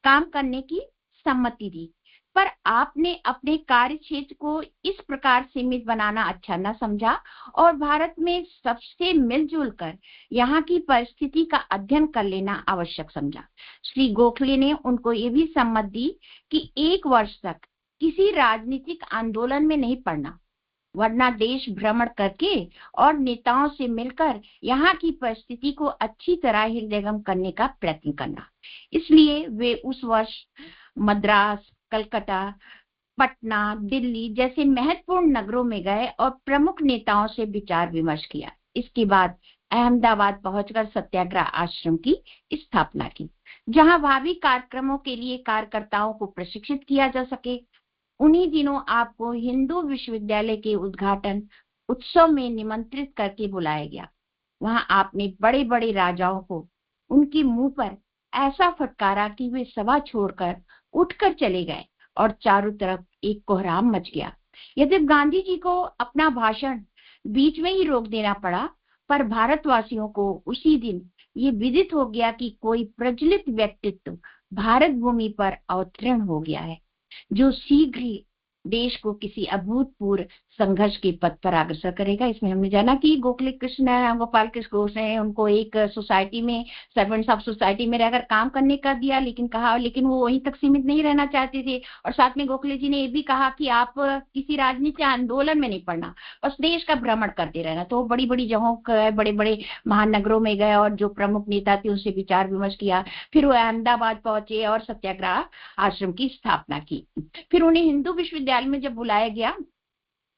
काम करने की सम्मति दी, पर आपने अपने कार्य क्षेत्र को इस प्रकार सीमित बनाना अच्छा न समझा और भारत में सबसे मिलजुल कर यहाँ की परिस्थिति का अध्ययन कर लेना आवश्यक समझा। श्री गोखले ने उनको ये भी सम्मति दी कि 1 वर्ष तक किसी राजनीतिक आंदोलन में नहीं पड़ना, वरना देश भ्रमण करके और नेताओं से मिलकर यहाँ की परिस्थिति को अच्छी तरह हृदयंगम करने का प्रयत्न करना। इसलिए वे उस वर्ष मद्रास, कलकत्ता, पटना, दिल्ली जैसे महत्वपूर्ण नगरों में गए और प्रमुख नेताओं से विचार विमर्श किया। इसके बाद अहमदाबाद पहुंचकर सत्याग्रह आश्रम की स्थापना की, जहां भावी कार्यक्रमों के लिए कार्यकर्ताओं को प्रशिक्षित किया जा सके। उन्हीं दिनों आपको हिंदू विश्वविद्यालय के उद्घाटन उत्सव में निमंत्रित करके बुलाया गया। वहां आपने बड़े बड़े राजाओं को उनके मुंह पर ऐसा फटकारा कि वे सभा छोड़कर उठकर चले गए और चारों तरफ एक कोहराम मच गया। यदि गांधी जी को अपना भाषण बीच में ही रोक देना पड़ा, पर भारतवासियों को उसी दिन ये विदित हो गया कि कोई प्रज्वलित व्यक्तित्व भारत भूमि पर अवतरण हो गया है, जो शीघ्र ही देश को किसी अभूतपूर्व संघर्ष के पथ पर अग्रसर करेगा। इसमें हमने जाना कि गोखले कृष्ण गोपाल कृष्ण गोखले ने उनको एक सोसाइटी में, सर्वेंट्स ऑफ सोसाइटी में रहकर काम करने का दिया, लेकिन वो वहीं तक सीमित नहीं रहना चाहते थे। और साथ में गोखले जी ने ये भी कहा कि आप किसी राजनीतिक आंदोलन में नहीं पड़ना, बस देश का भ्रमण करते रहना। तो बड़ी बड़ी जगहों, बड़े बड़े महानगरों में गए और जो प्रमुख नेता थे उनसे विचार विमर्श किया। फिर वो अहमदाबाद पहुंचे और सत्याग्रह आश्रम की स्थापना की। फिर उन्हें हिंदू विश्वविद्यालय में जब बुलाया गया,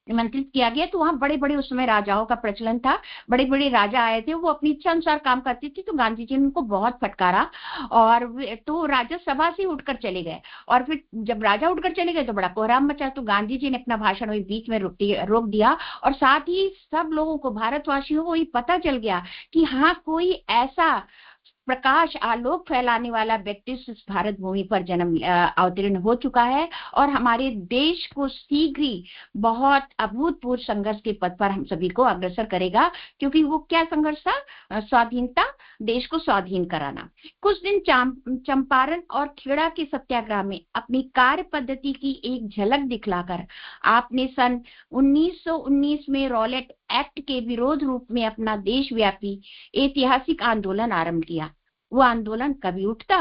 निमंत्रित किया गया, तो वहां बड़े बड़े उस समय राजाओं का प्रचलन था। बड़े बड़े राजा आए थे, वो अपनी इच्छा अनुसार काम करते थे। तो गांधी जी ने उनको बहुत फटकारा और तो राजा सभा से उठकर चले गए। और फिर जब राजा उठकर चले गए तो बड़ा कोहराम मचा। तो गांधी जी ने अपना भाषण वही बीच में रोक दिया और साथ ही सब लोगों को, भारतवासियों को ये पता चल गया कि हाँ, कोई ऐसा प्रकाश आलोक फैलाने वाला व्यक्ति इस भारत भूमि पर अवतीर्ण हो चुका है और हमारे देश को शीघ्र ही बहुत अभूतपूर्व संघर्ष के पथ पर हम सभी को अग्रसर करेगा। क्योंकि वो क्या संघर्ष था? स्वाधीनता, देश को स्वाधीन कराना। कुछ दिन चंपारण और खेड़ा के सत्याग्रह में अपनी कार्य पद्धति की एक झलक दिखलाकर आपने सन 1919 में रॉलेट एक्ट के विरोध रूप में अपना देशव्यापी ऐतिहासिक आंदोलन आरंभ किया। वो आंदोलन कभी उठता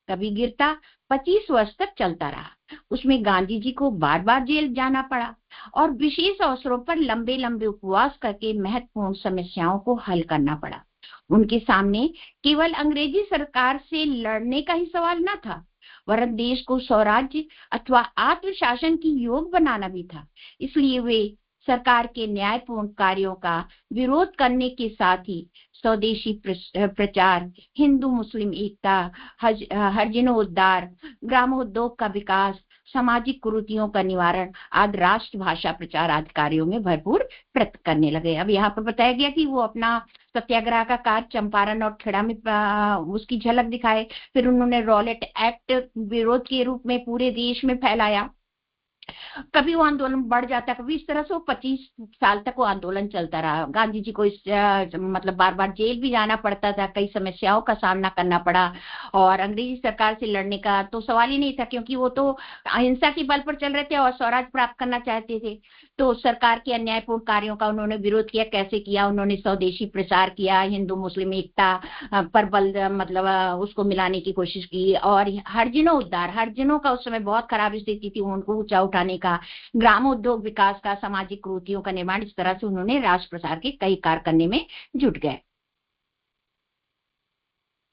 कभी गिरता 25 वर्ष तक चलता रहा। उसमें गांधी जी को बार बार जेल जाना पड़ा और विशेष अवसरों पर लंबे लंबे उपवास करके महत्वपूर्ण समस्याओं को हल करना पड़ा। उनके सामने केवल अंग्रेजी सरकार से लड़ने का ही सवाल न था, वरन देश को स्वराज्य अथवा आत्मशासन की योग बनाना भी था। इसलिए वे सरकार के न्यायपूर्ण कार्यों का विरोध करने के साथ ही स्वदेशी प्रचार, हिंदू मुस्लिम एकता, हरिजनोद्धार, ग्रामोद्योग का विकास, सामाजिक कुरीतियों का निवारण आदि राष्ट्रभाषा प्रचार आदि कार्यों में भरपूर प्रयत्न करने लगे। अब यहाँ पर बताया गया कि वो अपना सत्याग्रह का कार्य चंपारण और खेड़ा में उसकी झलक दिखाए। फिर उन्होंने रॉलेट एक्ट विरोध के रूप में पूरे देश में फैलाया। कभी वो आंदोलन बढ़ जाता, कभी इस तरह से वो 25 साल तक वो आंदोलन चलता रहा। गांधी जी को इस मतलब बार बार जेल भी जाना पड़ता था, कई समस्याओं का सामना करना पड़ा, और अंग्रेजी सरकार से लड़ने का तो सवाल ही नहीं था, क्योंकि वो तो अहिंसा के बल पर चल रहे थे और स्वराज प्राप्त करना चाहते थे। तो सरकार के अन्यायपूर्ण कार्यों का उन्होंने विरोध किया। कैसे किया? उन्होंने स्वदेशी प्रचार किया, हिंदू मुस्लिम एकता पर बल मतलब उसको मिलाने की कोशिश की, और हरिजनों उद्धार, हरिजनों का उस समय बहुत खराब स्थिति थी, उनको ऊंचा उठाने का, ग्राम उद्योग विकास का, सामाजिक कुरीतियों का निर्माण, इस तरह से उन्होंने राष्ट्र प्रसार के कई कार्य करने में जुट गए।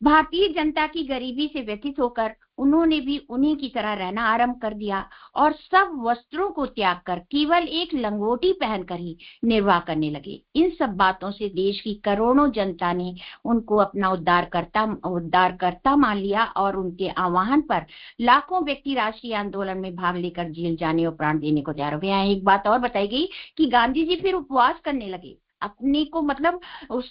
भारतीय जनता की गरीबी से व्यथित होकर उन्होंने भी उन्हीं की तरह रहना आरंभ कर दिया और सब वस्त्रों को त्याग कर केवल एक लंगोटी पहनकर ही निर्वाह करने लगे। इन सब बातों से देश की करोड़ों जनता ने उनको अपना उद्धारकर्ता मान लिया और उनके आह्वान पर लाखों व्यक्ति राष्ट्रीय आंदोलन में भाग लेकर जेल जाने और प्राण देने को तैयार हो गए। एक बात और बताई गई कि गांधी जी फिर उपवास करने लगे अपने को मतलब उस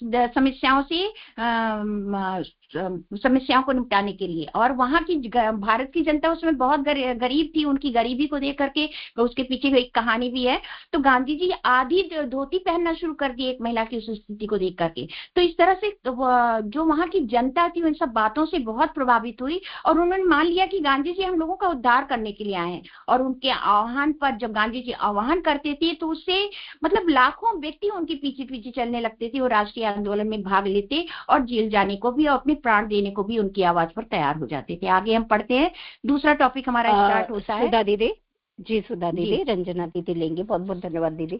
समस्याओं को निपटाने के लिए। और वहां की भारत की जनता उसमें बहुत गरीब थी। उनकी गरीबी को देख करके उसके पीछे एक कहानी भी है। तो गांधी जी आधी धोती पहनना शुरू कर दी एक महिला की उस स्थिति को देख करके। तो इस तरह से जो वहां की जनता थी उन सब बातों से बहुत प्रभावित हुई और उन्होंने मान लिया कि गांधी जी हम लोगों का उद्धार करने के लिए आए हैं। और उनके आह्वान पर जब गांधी जी आह्वान करते थे तो उससे मतलब लाखों व्यक्ति उनके पीछे पीछे चलने लगते थे और राष्ट्रीय आंदोलन में भाग लेते और जेल जाने को भी और अपने प्राण देने को भी उनकी आवाज पर तैयार हो जाते थे। आगे हम पढ़ते हैं, दूसरा टॉपिक हमारा स्टार्ट होता है। सुधा दीदी जी, सुधा दीदी, रंजना दीदी लेंगे। बहुत बहुत धन्यवाद दीदी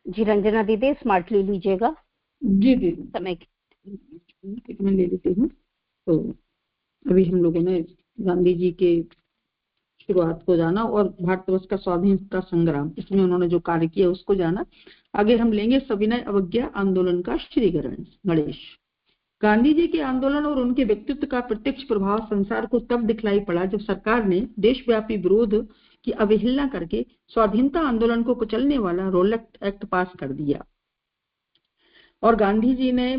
जी। रंजना दीदी स्मार्टली लीजिएगा। जी दीदी, समय मैं ले लेती हूँ। तो अभी हम लोगों ने गांधी जी के शुरुआत को जाना और भारतवर्ष का स्वाधीनता संग्राम, इसमें उन्होंने जो कार्य किया उसको जाना। आगे हम लेंगे सविनय अवज्ञा आंदोलन का श्री गणेश। गांधी जी के आंदोलन और उनके व्यक्तित्व का प्रत्यक्ष प्रभाव संसार को तब दिखलाई पड़ा जब सरकार ने देशव्यापी विरोध की अवहेलना करके स्वाधीनता आंदोलन को कुचलने वाला रॉलेट एक्ट पास कर दिया। और गांधी जी ने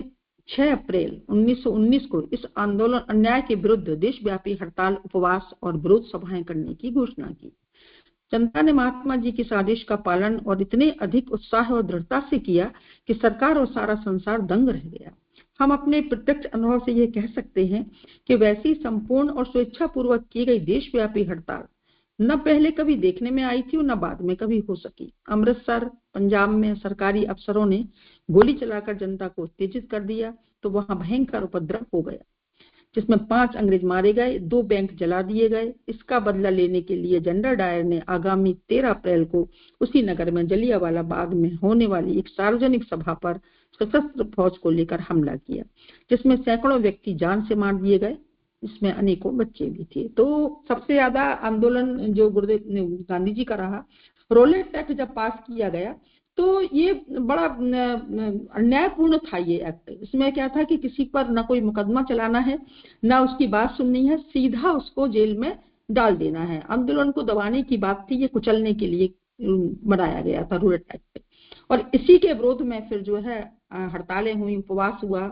6 अप्रैल 1919 को इस आंदोलन अन्याय के विरुद्ध देशव्यापी हड़ताल, उपवास और विरोध सभाएं करने की घोषणा की। जनता ने महात्मा जी के आदेश का पालन और इतने अधिक उत्साह और दृढ़ता से किया कि सरकार और सारा संसार दंग रह गया। हम अपने प्रत्यक्ष अनुभव से यह कह सकते हैं कि वैसी संपूर्ण और स्वेच्छापूर्वक की गई देशव्यापी हड़ताल न पहले कभी देखने में आई थी और न बाद में कभी हो सकी। अमृतसर, पंजाब में सरकारी अफसरों ने गोली चलाकर जनता को उत्तेजित कर दिया तो वहां भयंकर उपद्रव हो गया, जिसमें 5 अंग्रेज मारे गए, 2 बैंक जला दिए गए। इसका बदला लेने के लिए जनरल डायर ने आगामी 13 अप्रैल को उसी नगर में जलियांवाला बाग में होने वाली एक सार्वजनिक सभा पर सशस्त्र फौज को लेकर हमला किया, जिसमें सैकड़ों व्यक्ति जान से मार दिए गए, इसमें अनेकों बच्चे भी थे। तो सबसे ज्यादा आंदोलन जो गुरुदेव गांधी जी का रहा। रॉलेट एक्ट जब पास किया गया तो ये बड़ा अन्यायपूर्ण था ये एक्ट। इसमें क्या था कि किसी पर न कोई मुकदमा चलाना है, न उसकी बात सुननी है, सीधा उसको जेल में डाल देना है। आंदोलन को दबाने की बात थी, ये कुचलने के लिए बनाया गया था रॉलेट एक्ट। और इसी के विरोध में फिर जो है हड़तालें हुई, उपवास हुआ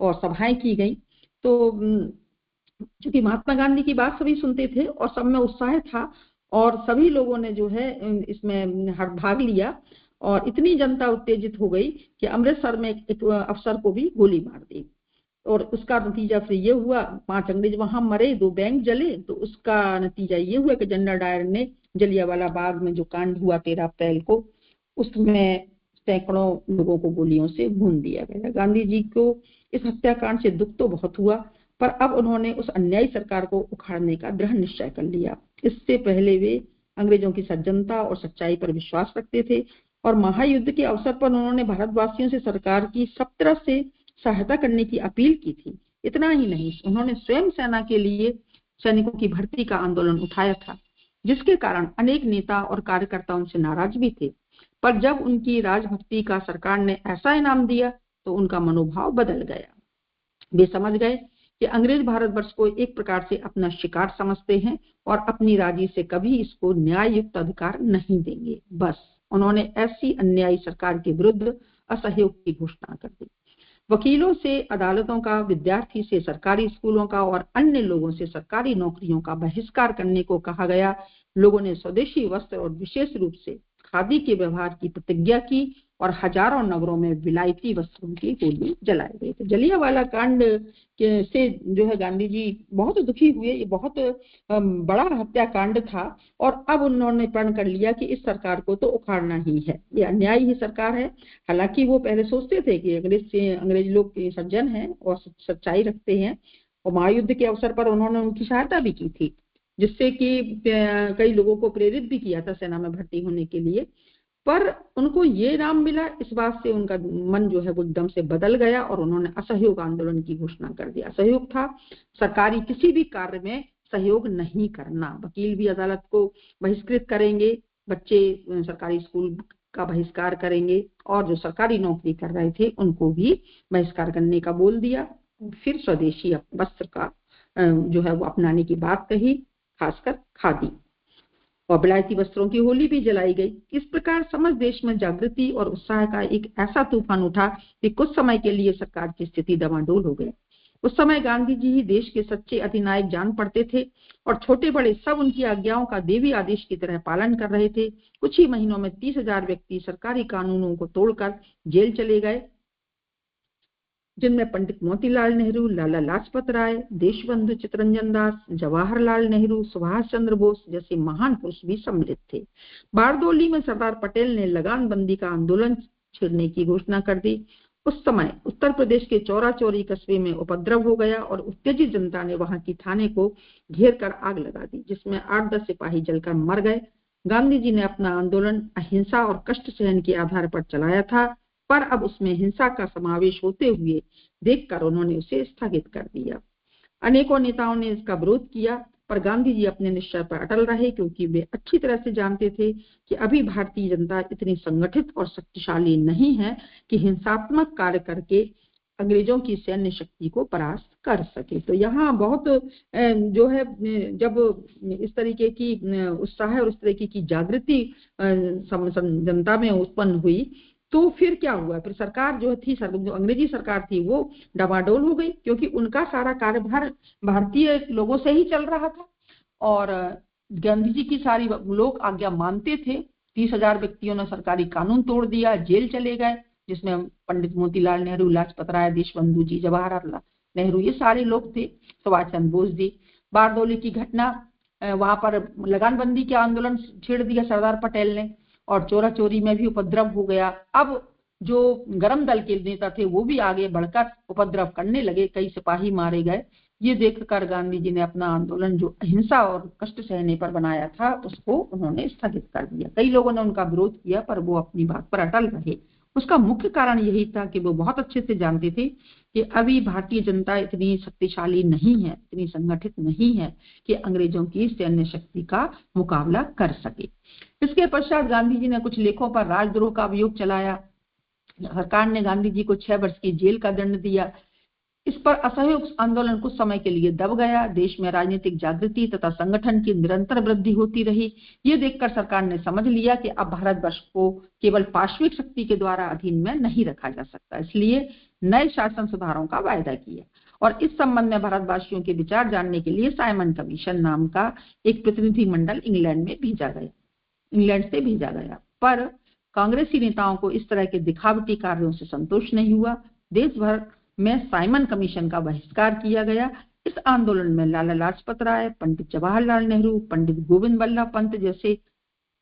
और सभाएं की गई। तो चूंकि महात्मा गांधी की बात सभी सुनते थे और सब में उत्साह था और सभी लोगों ने जो है इसमें भाग लिया और इतनी जनता उत्तेजित हो गई कि अमृतसर में एक अफसर को भी गोली मार दी। और उसका नतीजा फिर ये हुआ, 5 अंग्रेज वहां मरे, 2 बैंक जले। तो उसका नतीजा ये हुआ कि जनरल डायर ने जलियांवाला बाग में जो कांड हुआ 13 अप्रैल को, उसमें सैकड़ों लोगों को गोलियों से भून दिया गया। गांधी जी को इस हत्याकांड से दुख तो बहुत हुआ, पर अब उन्होंने उस अन्यायी सरकार को उखाड़ने का दृढ़ निश्चय कर लिया। इससे पहले वे अंग्रेजों की सज्जनता और सच्चाई पर विश्वास रखते थे और महायुद्ध के अवसर पर उन्होंने भारतवासियों से सरकार की सब तरह से सहायता करने की अपील की थी। इतना ही नहीं, उन्होंने स्वयं सेना के लिए सैनिकों की भर्ती का आंदोलन उठाया था, जिसके कारण अनेक नेता और कार्यकर्ता उनसे नाराज भी थे। पर जब उनकी राजभक्ति का सरकार ने ऐसा इनाम दिया तो उनका मनोभाव बदल गया। वे समझ गए कि अंग्रेज भारतवर्ष को एक प्रकार से अपना शिकार समझते हैं और अपनी राजी से कभी इसको न्याय युक्त अधिकार नहीं देंगे। बस उन्होंने ऐसी अन्यायी सरकार के विरुद्ध असहयोग की घोषणा कर दी। वकीलों से अदालतों का, विद्यार्थी से सरकारी स्कूलों का और अन्य लोगों से सरकारी नौकरियों का बहिष्कार करने को कहा गया। लोगों ने स्वदेशी वस्त्र और विशेष रूप से खादी के व्यवहार की प्रतिज्ञा की और हजारों नगरों में विलायती वस्त्रों की होली जलाए गए। तो जलियांवाला कांड से जो है गांधी जी बहुत दुखी हुए। ये बहुत बड़ा हत्याकांड था और अब उन्होंने प्रण कर लिया कि इस सरकार को तो उखाड़ना ही है, ये अन्यायी ही सरकार है। हालांकि वो पहले सोचते थे कि अंग्रेज लोग सज्जन हैं और सच्चाई रखते हैं, और महायुद्ध के अवसर पर उन्होंने उनकी सहायता भी की थी, जिससे कि कई लोगों को प्रेरित भी किया था सेना में भर्ती होने के लिए। पर उनको ये नाम मिला, इस बात से उनका मन जो है वो एकदम से बदल गया और उन्होंने असहयोग आंदोलन की घोषणा कर दिया। असहयोग था सरकारी किसी भी कार्य में सहयोग नहीं करना। वकील भी अदालत को बहिष्कृत करेंगे, बच्चे सरकारी स्कूल का बहिष्कार करेंगे और जो सरकारी नौकरी कर रहे थे उनको भी बहिष्कार करने का बोल दिया। फिर स्वदेशी वस्त्र का जो है वो अपनाने की बात कही, खासकर खादी, और विलायती वस्त्रों की होली भी जलाई गई। इस प्रकार समस्त देश में जागृति और उत्साह का एक ऐसा तूफान उठा कि कुछ समय के लिए सरकार की स्थिति डमाडोल हो गई। उस समय गांधी जी ही देश के सच्चे अधिनायक जान पड़ते थे और छोटे बड़े सब उनकी आज्ञाओं का देवी आदेश की तरह पालन कर रहे थे। कुछ ही महीनों में 30,000 व्यक्ति सरकारी कानूनों को तोड़कर जेल चले गए, जिनमें पंडित मोतीलाल नेहरू, लाला लाजपत राय, देशबंधु चित्तरंजन दास, जवाहरलाल नेहरू, सुभाष चंद्र बोस जैसे महान पुरुष भी सम्मिलित थे। बारदोली में सरदार पटेल ने लगान बंदी का आंदोलन छेड़ने की घोषणा कर दी। उस समय उत्तर प्रदेश के चौरा चौरी कस्बे में उपद्रव हो गया और उत्तेजित जनता ने वहां की थाने को घेर कर आग लगा दी, जिसमें 8-10 सिपाही जलकर मर गए। गांधी जी ने अपना आंदोलन अहिंसा और कष्ट सहन के आधार पर चलाया था, पर अब उसमें हिंसा का समावेश होते हुए देखकर उन्होंने उसे स्थगित कर दिया। अनेकों नेताओं ने इसका विरोध किया, पर गांधी जी अपने निश्चय पर अटल रहे, क्योंकि वे अच्छी तरह से जानते थे कि अभी भारतीय जनता इतनी संगठित और शक्तिशाली नहीं है कि हिंसात्मक कार्य करके अंग्रेजों की सैन्य शक्ति को परास्त कर सके। तो यहाँ बहुत जो है जब इस तरीके की उत्साह और इस तरीके की जागृति जनता में उत्पन्न हुई, तो फिर क्या हुआ, फिर सरकार जो थी, जो अंग्रेजी सरकार थी, वो डमाडोल हो गई, क्योंकि उनका सारा कार्यभार भारतीय लोगों से ही चल रहा था और गांधी जी की सारी लोग आज्ञा मानते थे। 30,000 व्यक्तियों ने सरकारी कानून तोड़ दिया, जेल चले गए, जिसमें पंडित मोतीलाल नेहरू, लाजपत राय, देशबंधु जी, जवाहरलाल नेहरू, ये सारे लोग थे, सुभाष चंद्र बोस जी। बारदोली की घटना, वहां पर लगानबंदी के आंदोलन छेड़ दिया सरदार पटेल ने और चोरा चोरी में भी उपद्रव हो गया। अब जो गरम दल के नेता थे वो भी आगे बढ़कर उपद्रव करने लगे, कई सिपाही मारे गए। ये देखकर गांधी जी ने अपना आंदोलन जो अहिंसा और कष्ट सहने पर बनाया था उसको उन्होंने स्थगित कर दिया। कई लोगों ने उनका विरोध किया, पर वो अपनी बात पर अटल रहे। उसका मुख्य कारण यही था कि वो बहुत अच्छे से जानते थे कि अभी भारतीय जनता इतनी शक्तिशाली नहीं है, इतनी संगठित नहीं है कि अंग्रेजों की सैन्य शक्ति का मुकाबला कर सके। इसके पश्चात गांधी जी ने कुछ लेखों पर राजद्रोह का अभियोग चलाया। सरकार ने गांधी जी को 6 वर्ष की जेल का दंड दिया। इस पर असहयोग आंदोलन कुछ समय के लिए दब गया। देश में राजनीतिक जागृति तथा संगठन की निरंतर वृद्धि होती रही। ये देखकर सरकार ने समझ लिया कि अब भारतवर्ष को केवल पार्श्विक शक्ति के द्वारा अधीन में नहीं रखा जा सकता, इसलिए नए शासन सुधारों का वायदा किया और इस संबंध में भारतवासियों के विचार जानने के लिए साइमन कमीशन नाम का एक प्रतिनिधि मंडल इंग्लैंड से भेजा गया। पर कांग्रेसी नेताओं को इस तरह के दिखावटी कार्यों से संतोष नहीं हुआ। देश भर में साइमन कमीशन का बहिष्कार किया गया। इस आंदोलन में लाला लाजपत राय, पंडित जवाहरलाल नेहरू, पंडित गोविंद बल्लभ पंत जैसे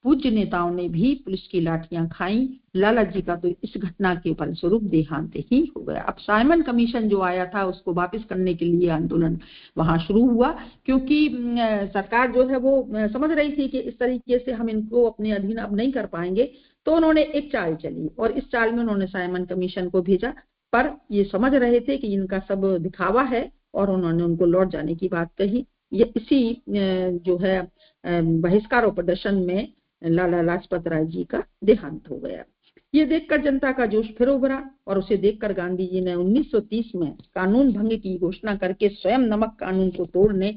पूज्य नेताओं ने भी पुलिस की लाठियां खाई। लाला जी का तो इस घटना के फलस्वरूप देहांत ही हो गया। अब साइमन कमीशन जो आया था उसको वापस करने के लिए आंदोलन वहां शुरू हुआ, क्योंकि सरकार जो है वो समझ रही थी कि इस तरीके से हम इनको अपने अधीन अब नहीं कर पाएंगे। तो उन्होंने एक चाल चली और इस चाल में उन्होंने साइमन कमीशन को भेजा, पर ये समझ रहे थे कि इनका सब दिखावा है और उन्होंने उनको लौट जाने की बात कही। ये इसी जो है बहिष्कार और प्रदर्शन में लाला लाजपत राय जी का देहांत हो गया। ये देखकर जनता का जोश फिर उभरा और उसे देखकर गांधी जी ने 1930 में कानून भंग की घोषणा करके स्वयं नमक कानून को तोड़ने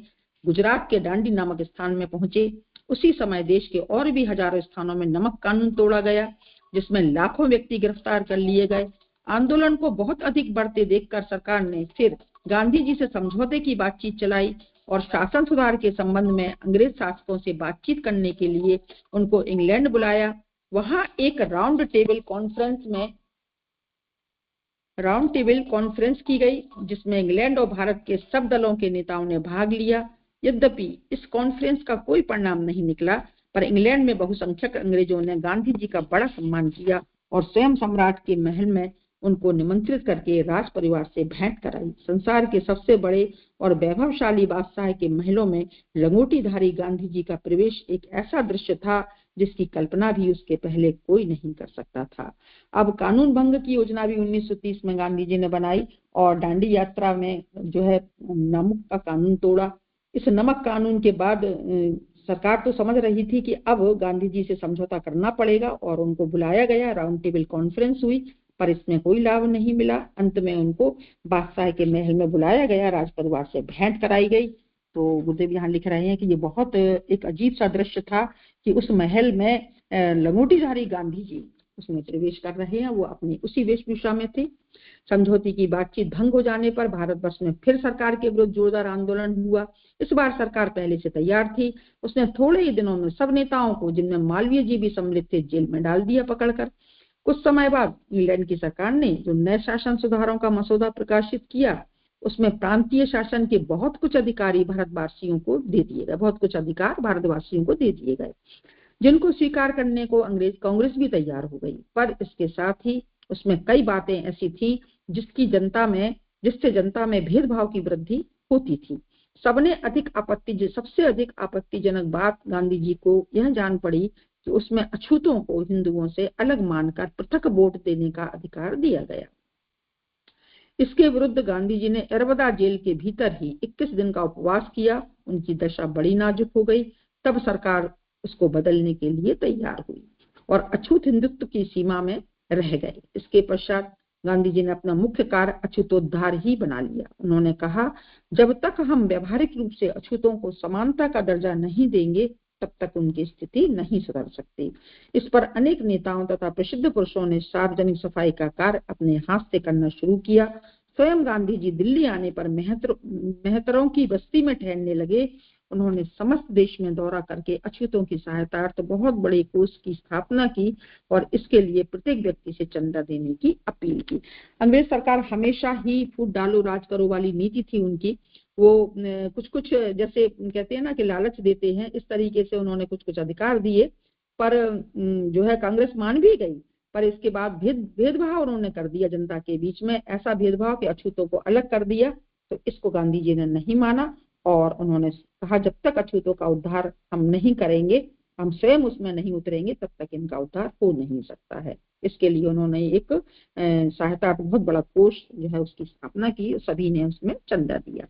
गुजरात के दांडी नामक स्थान में पहुंचे। उसी समय देश के और भी हजारों स्थानों में नमक कानून तोड़ा गया, जिसमें लाखों व्यक्ति गिरफ्तार कर लिए गए। आंदोलन को बहुत अधिक बढ़ते देखकर सरकार ने फिर गांधी जी से समझौते की बातचीत चलाई और शासन सुधार के संबंध में अंग्रेज शासकों से बातचीत करने के लिए उनको इंग्लैंड बुलाया। वहां एक राउंड टेबल कॉन्फ्रेंस की गई, जिसमें इंग्लैंड और भारत के सब दलों के नेताओं ने भाग लिया। यद्यपि इस कॉन्फ्रेंस का कोई परिणाम नहीं निकला, पर इंग्लैंड में बहुसंख्यक अंग्रेजों ने गांधी जी का बड़ा सम्मान किया और स्वयं सम्राट के महल में उनको निमंत्रित करके राज परिवार से भेंट कराई। संसार के सबसे बड़े और वैभवशाली बादशाह के महलों में लंगोटीधारी गांधी जी का प्रवेश एक ऐसा दृश्य था जिसकी कल्पना भी उसके पहले कोई नहीं कर सकता था। अब कानून भंग की योजना भी 1930 में गांधी जी ने बनाई और दांडी यात्रा में जो है नमक का कानून तोड़ा। इस नमक कानून के बाद सरकार तो समझ रही थी कि अब गांधी जी से समझौता करना पड़ेगा और उनको बुलाया गया। राउंड टेबल कॉन्फ्रेंस हुई, पर इसमें कोई लाभ नहीं मिला। अंत में उनको बादशाह के महल में बुलाया गया, राज परिवार से भेंट कराई गई। तो गुरुदेव यहाँ लिख रहे हैं कि ये बहुत एक अजीब सा दृश्य था कि उस महल में लंगोटीधारी गांधी जी उसमें प्रवेश कर रहे हैं, वो अपनी उसी वेशभूषा में थे। समझौते की बातचीत भंग हो जाने पर भारतवर्ष में फिर सरकार के विरुद्ध जोरदार आंदोलन हुआ। इस बार सरकार पहले से तैयार थी। उसने थोड़े ही दिनों में सब नेताओं को, जिनमें मालवीय जी भी सम्मिलित थे, जेल में डाल दिया पकड़कर। कुछ समय बाद इंग्लैंड की सरकार ने जो नए शासन सुधारों का मसौदा प्रकाशित किया, उसमें प्रांतीय शासन के बहुत कुछ अधिकार भारतवासियों को दे दिए गए, जिनको स्वीकार करने को अंग्रेज कांग्रेस भी तैयार हो गई। पर इसके साथ ही उसमें कई बातें ऐसी थी जिससे जनता में भेदभाव की वृद्धि होती थी। सबसे अधिक आपत्तिजनक बात गांधी जी को यह जान पड़ी कि उसमें अछूतों को हिंदुओं से अलग मानकर पृथक वोट देने का अधिकार दिया गया। इसके विरुद्ध गांधी जी ने एरबदा जेल के भीतर ही 21 दिन का उपवास किया। उनकी दशा बड़ी नाजुक हो गई। तब सरकार उसको बदलने के लिए तैयार हुई और अछूत हिंदुत्व की सीमा में रह गए। इसके पश्चात गांधी जी ने अपना मुख्य कार्य अछूतोद्धार ही बना लिया। उन्होंने कहा, जब तक हम व्यवहारिक रूप से अछूतों को समानता का दर्जा नहीं देंगे, तब तक उनकी स्थिति नहीं सुधर सकती। इस पर अनेक नेताओं तथा प्रसिद्ध पुरुषों ने सार्वजनिक सफाई का कार्य अपने हाथ से करना शुरू किया। स्वयं गांधी जी दिल्ली आने पर मेहतरों की बस्ती में ठहरने लगे। उन्होंने समस्त देश में दौरा करके अछूतों की सहायतार्थ बहुत बड़े कोष की स्थापना की और इसके लिए प्रत्येक व्यक्ति से चंदा देने की अपील की। अंग्रेज सरकार हमेशा ही फूट डालो राज करो वाली नीति थी उनकी। वो कुछ जैसे कहते हैं ना कि लालच देते हैं, इस तरीके से उन्होंने कुछ अधिकार दिए, पर जो है कांग्रेस मान भी गई। पर इसके बाद भेदभाव उन्होंने कर दिया जनता के बीच में, ऐसा भेदभाव कि अछूतों को अलग कर दिया। तो इसको गांधी जी ने नहीं माना और उन्होंने कहा, जब तक अछूतों का उद्धार हम नहीं करेंगे, हम स्वयं उसमें नहीं उतरेंगे, तब तक इनका उद्धार हो नहीं सकता है। इसके लिए उन्होंने एक सहायता बहुत बड़ा कोष जो है उसकी स्थापना की, सभी ने उसमें चंदा दिया।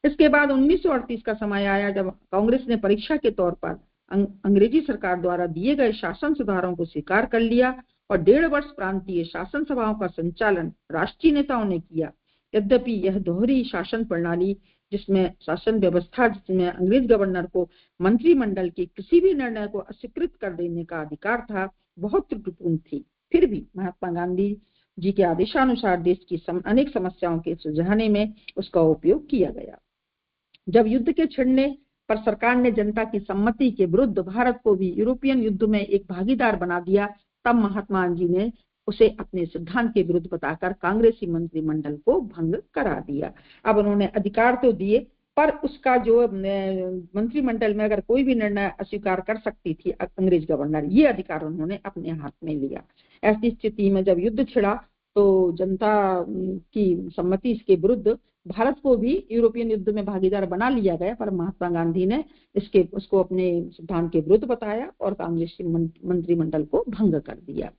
इसके बाद 1938 का समय आया जब कांग्रेस ने परीक्षा के तौर पर अंग्रेजी सरकार द्वारा दिए गए शासन सुधारों को स्वीकार कर लिया और 1.5 वर्ष प्रांतीय शासन सभाओं का संचालन राष्ट्रीय नेताओं ने किया। यद्यपि यह दोहरी शासन प्रणाली, जिसमें शासन व्यवस्था जिसमें अंग्रेज गवर्नर को मंत्रिमंडल के किसी भी निर्णय को अस्वीकृत कर देने का अधिकार था, बहुत त्रुटिपूर्ण थी, फिर भी महात्मा गांधी जी के आदेशानुसार देश की अनेक समस्याओं के सुलझाने में उसका उपयोग किया गया। जब युद्ध के छिड़ने पर सरकार ने जनता की सम्मति के विरुद्ध भारत को भी यूरोपियन युद्ध में एक भागीदार बना दिया, तब महात्मा जी ने उसे अपने सिद्धांत के विरुद्ध बताकर कांग्रेसी मंत्रिमंडल को भंग करा दिया। अब उन्होंने अधिकार तो दिए, पर उसका जो मंत्रिमंडल में अगर कोई भी निर्णय अस्वीकार कर सकती थी अंग्रेज गवर्नर, ये अधिकार उन्होंने अपने हाथ में लिया। ऐसी स्थिति में जब युद्ध छिड़ा तो जनता की सम्मति इसके विरुद्ध भारत को भी यूरोपियन युद्ध में भागीदार बना लिया गया, पर महात्मा गांधी ने उसको अपने सिद्धांत के विरुद्ध बताया और कांग्रेसी मंत्रिमंडल को भंग कर दिया।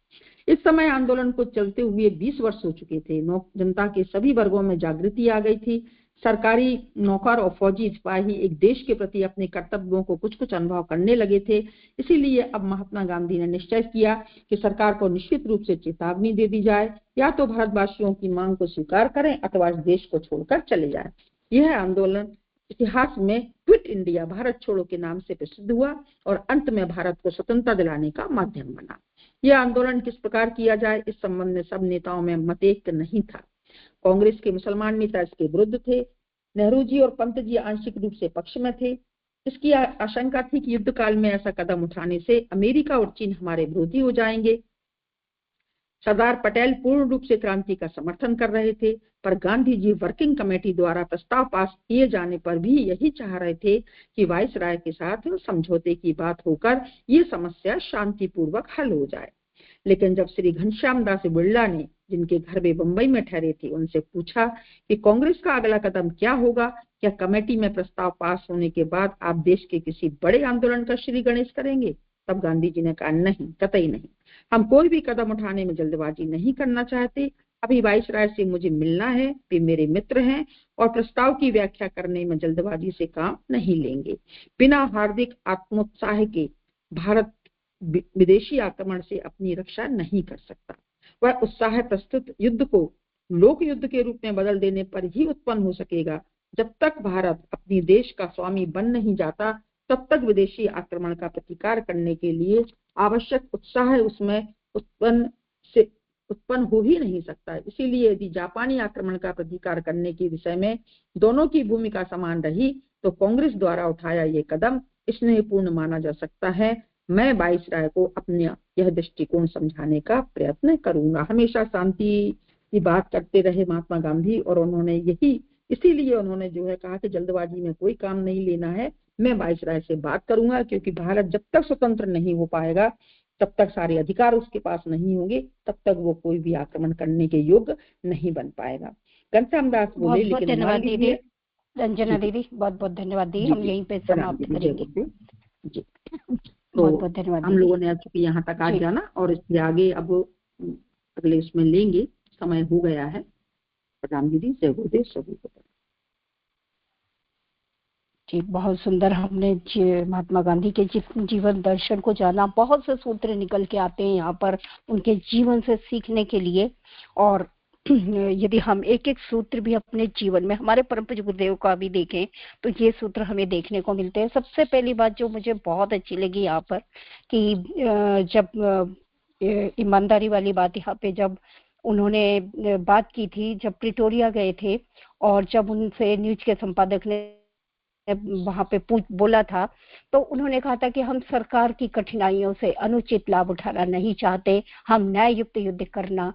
इस समय आंदोलन को चलते हुए 20 वर्ष हो चुके थे। जनता के सभी वर्गों में जागृति आ गई थी। सरकारी नौकर और फौजी सिपाही एक देश के प्रति अपने कर्तव्यों को कुछ कुछ अनुभव करने लगे थे। इसीलिए अब महात्मा गांधी ने निश्चय किया कि सरकार को निश्चित रूप से चेतावनी दे दी जाए, या तो भारतवासियों की मांग को स्वीकार करें अथवा इस देश को छोड़कर चले जाएं। यह आंदोलन इतिहास में क्विट इंडिया, भारत छोड़ो के नाम से प्रसिद्ध हुआ और अंत में भारत को स्वतंत्रता दिलाने का माध्यम बना। यह आंदोलन किस प्रकार किया जाए, इस संबंध में सब नेताओं में मतैक्य नहीं था। कांग्रेस के मुसलमान नेता इसके विरुद्ध थे, नेहरू जी और पंत जी आंशिक रूप से पक्ष में थे। इसकी आशंका थी कि युद्ध काल में ऐसा कदम उठाने से अमेरिका और चीन हमारे विरोधी हो जाएंगे। सरदार पटेल पूर्ण रूप से क्रांति का समर्थन कर रहे थे, पर गांधी जी वर्किंग कमेटी द्वारा प्रस्ताव पास किए जाने पर भी यही चाह रहे थे कि वायसराय के साथ समझौते की बात होकर ये समस्या शांतिपूर्वक हल हो जाए। लेकिन जब श्री घनश्याम दास बिरला ने, जिनके घर वे बंबई में ठहरे थे, उनसे पूछा कि कांग्रेस का अगला कदम क्या होगा, क्या कमेटी में प्रस्ताव पास होने के बाद आप देश के किसी बड़े आंदोलन का श्री गणेश करेंगे, तब गांधी जी ने कहा नहीं, कतई नहीं, हम कोई भी कदम उठाने में जल्दबाजी नहीं करना चाहते। अभी वायसराय से मुझे मिलना है, वे मेरे मित्र हैं और प्रस्ताव की व्याख्या करने में जल्दबाजी से काम नहीं लेंगे। बिना हार्दिक आत्मोत्साह के भारत विदेशी आक्रमण से अपनी रक्षा नहीं कर सकता। वह उत्साह प्रस्तुत युद्ध को लोक युद्ध के रूप में बदल देने पर ही उत्पन्न हो सकेगा। जब तक भारत अपनी देश का स्वामी बन नहीं जाता, तब तक विदेशी आक्रमण का प्रतिकार करने के लिए आवश्यक उत्साह उसमें उत्पन्न हो ही नहीं सकता। इसीलिए यदि जापानी आक्रमण का प्रतिकार करने के विषय में दोनों की भूमिका समान रही, तो कांग्रेस द्वारा उठाया ये कदम स्नेहपूर्ण माना जा सकता है। मैं वायसराय को अपने यह दृष्टिकोण समझाने का प्रयत्न करूंगा। हमेशा शांति की बात करते रहे महात्मा गांधी, और उन्होंने इसीलिए उन्होंने जो है कहा कि जल्दबाजी में कोई काम नहीं लेना है, मैं वायसराय से बात करूंगा, क्योंकि भारत जब तक स्वतंत्र नहीं हो पाएगा, तब तक सारे अधिकार उसके पास नहीं होंगे, तब तक वो कोई भी आक्रमण करने के योग्य नहीं बन पाएगा। घनश्याम दास बोले, लेकिन धन्यवाद दीदी, रंजना दीदी, बहुत बहुत धन्यवाद दी। हम यहीं पे समाप्त करेंगे जी। तो बहुत बहुत धन्यवाद। हम लोगों ने चूंकि यहाँ तक आज जाना और इसके आगे अब अगले उसमें लेंगे, समय हो गया है। प्रणाम दीदी, जय गुरुदेव सभी को। जी, बहुत सुंदर हमने महात्मा गांधी के जीवन दर्शन को जाना। बहुत से सूत्र निकल के आते हैं यहाँ पर उनके जीवन से सीखने के लिए, और यदि हम एक एक सूत्र भी अपने जीवन में, हमारे परम पूज्य गुरुदेव का भी देखें तो ये सूत्र हमें देखने को मिलते हैं। सबसे पहली बात जो मुझे बहुत अच्छी लगी यहाँ पर कि जब ईमानदारी वाली बात यहाँ पे जब उन्होंने बात की थी, जब प्रिटोरिया गए थे और जब उनसे न्यूज के संपादक ने वहां पे बोला था, तो उन्होंने कहा था कि हम सरकार की कठिनाइयों से अनुचित लाभ उठाना नहीं चाहते, हम न्याय युक्त युद्ध करना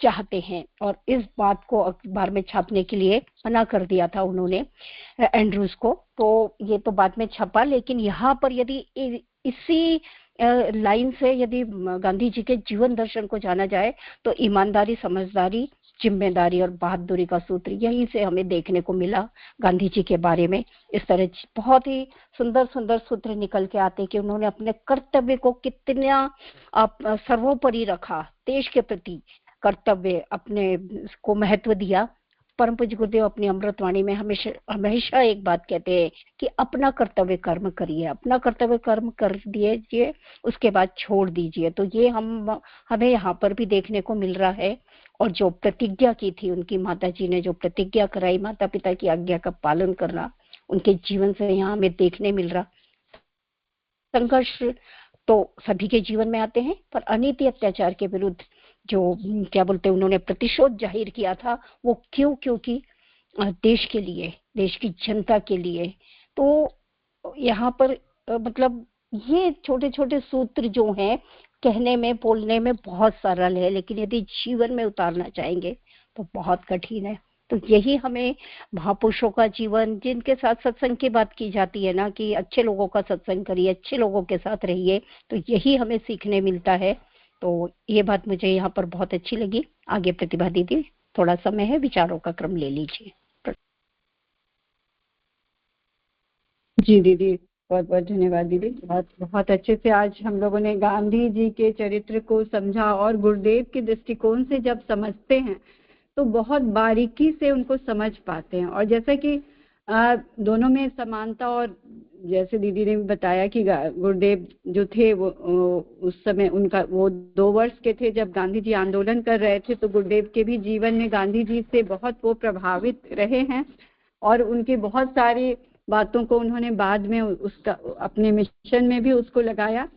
चाहते हैं। और इस बात को अखबार में छापने के लिए मना कर दिया था उन्होंने एंड्रूज को, तो ये तो बाद में छपा। लेकिन यहाँ पर यदि इसी लाइन से यदि गांधी जी के जीवन दर्शन को जाना जाए तो ईमानदारी, समझदारी, जिम्मेदारी और बहादुरी का सूत्र यहीं से हमें देखने को मिला गांधी जी के बारे में। इस तरह बहुत ही सुंदर सुंदर सूत्र निकल के आते कि उन्होंने अपने कर्तव्य को कितना सर्वोपरि रखा, देश के प्रति कर्तव्य अपने को महत्व दिया। परम पूज्य गुरुदेव अपनी अमृतवाणी में हमेशा एक बात कहते हैं कि अपना कर्तव्य कर्म करिए, अपना कर्तव्य कर्म कर दीजिए, उसके बाद छोड़ दीजिए। तो ये हमें यहाँ पर भी देखने को मिल रहा है। और जो प्रतिज्ञा की थी उनकी माता जी ने, जो प्रतिज्ञा कराई, माता पिता की आज्ञा का पालन करना, उनके जीवन से यहाँ हमें देखने मिल रहा। संघर्ष तो सभी के जीवन में आते हैं, पर अनीति अत्याचार के विरुद्ध जो क्या बोलते हैं उन्होंने प्रतिशोध जाहिर किया था, वो क्योंकि देश के लिए, देश की जनता के लिए। तो यहाँ पर मतलब ये छोटे छोटे सूत्र जो हैं कहने में, बोलने में बहुत सरल है, लेकिन यदि जीवन में उतारना चाहेंगे तो बहुत कठिन है। तो यही हमें महापुरुषों का जीवन, जिनके साथ सत्संग की बात की जाती है ना कि अच्छे लोगों का सत्संग करिए, अच्छे लोगों के साथ रहिए, तो यही हमें सीखने मिलता है। तो ये बात मुझे यहाँ पर बहुत अच्छी लगी। आगे प्रतिभा दीदी, थोड़ा समय है, विचारों का क्रम ले लीजिए। जी दीदी, बहुत बहुत धन्यवाद दीदी। बहुत अच्छे से आज हम लोगों ने गांधी जी के चरित्र को समझा, और गुरुदेव के दृष्टिकोण से जब समझते हैं तो बहुत बारीकी से उनको समझ पाते हैं। और जैसे कि दोनों में समानता, और जैसे दीदी ने भी बताया कि गुरुदेव जो थे वो उस समय उनका वो 2 वर्ष के थे जब गांधी जी आंदोलन कर रहे थे, तो गुरुदेव के भी जीवन में गांधी जी से बहुत वो प्रभावित रहे हैं और उनकी बहुत सारी बातों को उन्होंने बाद में उसका अपने मिशन में भी उसको लगाया।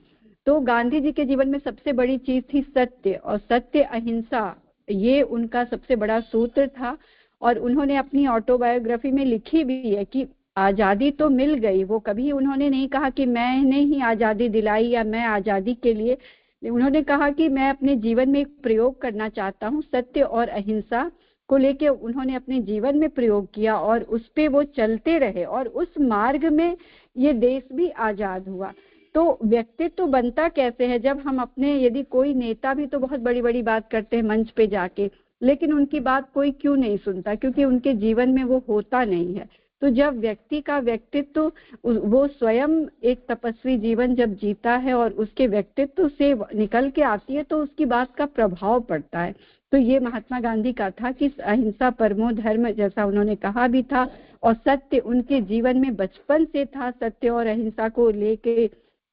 तो गांधी जी के जीवन में सबसे बड़ी चीज थी सत्य, और सत्य अहिंसा, ये उनका सबसे बड़ा सूत्र था। और उन्होंने अपनी ऑटोबायोग्राफी में लिखी भी है कि आजादी तो मिल गई, वो कभी उन्होंने नहीं कहा कि मैंने ही आजादी दिलाई या मैं आजादी के लिए, उन्होंने कहा कि मैं अपने जीवन में एक प्रयोग करना चाहता हूँ, सत्य और अहिंसा को लेके उन्होंने अपने जीवन में प्रयोग किया और उस पे वो चलते रहे और उस मार्ग में ये देश भी आजाद हुआ। तो व्यक्तित्व तो बनता कैसे है, जब हम अपने, यदि कोई नेता भी तो बहुत बड़ी बड़ी बात करते हैं मंच पे जाके, लेकिन उनकी बात कोई क्यों नहीं सुनता, क्योंकि उनके जीवन में वो होता नहीं है। तो जब व्यक्ति का व्यक्तित्व वो स्वयं एक तपस्वी जीवन जब जीता है और उसके व्यक्तित्व से निकल के आती है तो उसकी बात का प्रभाव पड़ता है। तो ये महात्मा गांधी का था कि अहिंसा परमो धर्म, जैसा उन्होंने कहा भी था, और सत्य उनके जीवन में बचपन से था, सत्य और अहिंसा को लेके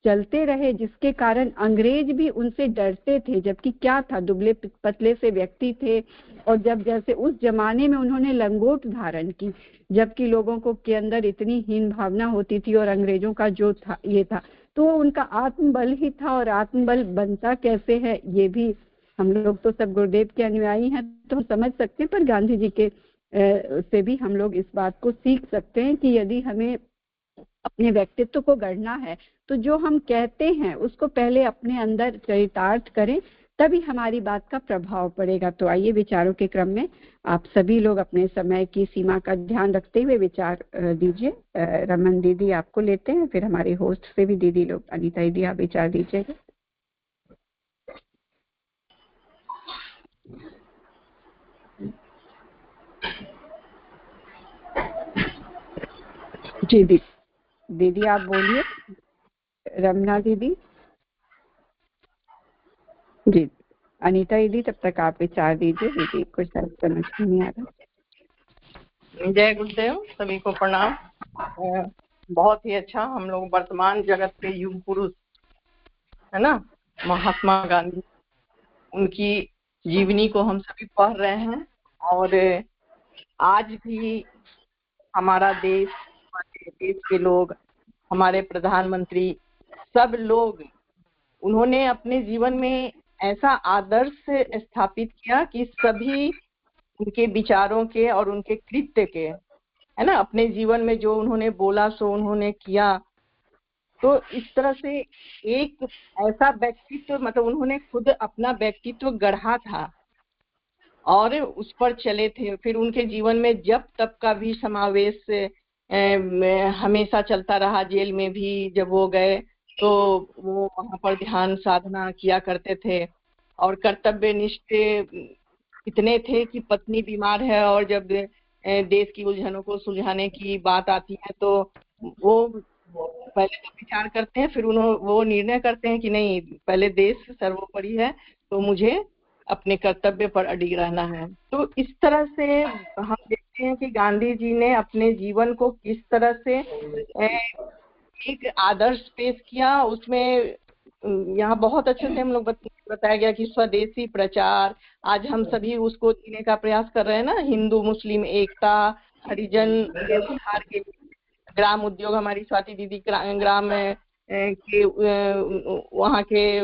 चलते रहे, जिसके कारण अंग्रेज भी उनसे डरते थे। जबकि क्या था, दुबले पतले से व्यक्ति थे, और जब जैसे उस जमाने में उन्होंने लंगोट धारण की, जबकि लोगों को के अंदर इतनी हीन भावना होती थी और अंग्रेजों का जो था ये था, तो उनका आत्मबल ही था। और आत्मबल बनता कैसे है, ये भी हम लोग तो सब गुरुदेव के अनुयायी हैं तो हम समझ सकते हैं, पर गांधी जी के से भी हम लोग इस बात को सीख सकते हैं कि यदि हमें अपने व्यक्तित्व को गढ़ना है तो जो हम कहते हैं उसको पहले अपने अंदर चरितार्थ करें, तभी हमारी बात का प्रभाव पड़ेगा। तो आइए विचारों के क्रम में आप सभी लोग अपने समय की सीमा का ध्यान रखते हुए विचार दीजिए। रमन दीदी आपको लेते हैं, फिर हमारे होस्ट से भी दीदी लोग, अनीता दीदी आप विचार दीजिएगा। जी दीदी आप बोलिए। रमना दीदी। जी अनीता दीदी तब तक आप विचार दीजिए, दीदी कुछ समझ नहीं आ रहा। जय गुरुदेव, सभी को प्रणाम। बहुत ही अच्छा, हम लोग वर्तमान जगत के युग पुरुष है ना महात्मा गांधी, उनकी जीवनी को हम सभी पढ़ रहे हैं। और आज भी हमारा देश के लोग, हमारे प्रधानमंत्री, सब लोग, उन्होंने अपने जीवन में ऐसा आदर्श स्थापित किया कि सभी उनके विचारों के और उनके कृत्य के, है ना, अपने जीवन में जो उन्होंने बोला सो उन्होंने किया। तो इस तरह से एक ऐसा व्यक्तित्व, मतलब उन्होंने खुद अपना व्यक्तित्व गढ़ा था और उस पर चले थे। फिर उनके जीवन में जब तब का भी समावेश हमेशा चलता रहा। जेल में भी जब वो गए तो वो वहां पर ध्यान साधना किया करते थे और कर्तव्यनिष्ठ इतने थे कि पत्नी बीमार है और जब देश की उलझनों को सुलझाने की बात आती है तो वो पहले तो विचार करते हैं, फिर वो निर्णय करते हैं कि नहीं, पहले देश सर्वोपरि है, तो मुझे अपने कर्तव्य पर अडिग रहना है। तो इस तरह से हम देखते हैं कि गांधी जी ने अपने जीवन को किस तरह से एक आदर्श पेश किया। उसमें यहाँ बहुत अच्छे से हम लोग बताया गया कि स्वदेशी प्रचार, आज हम सभी उसको जीने का प्रयास कर रहे हैं ना। हिंदू मुस्लिम एकता, हरिजन के सुधार के, ग्राम उद्योग, हमारी स्वाति दीदी ग्राम के वहाँ के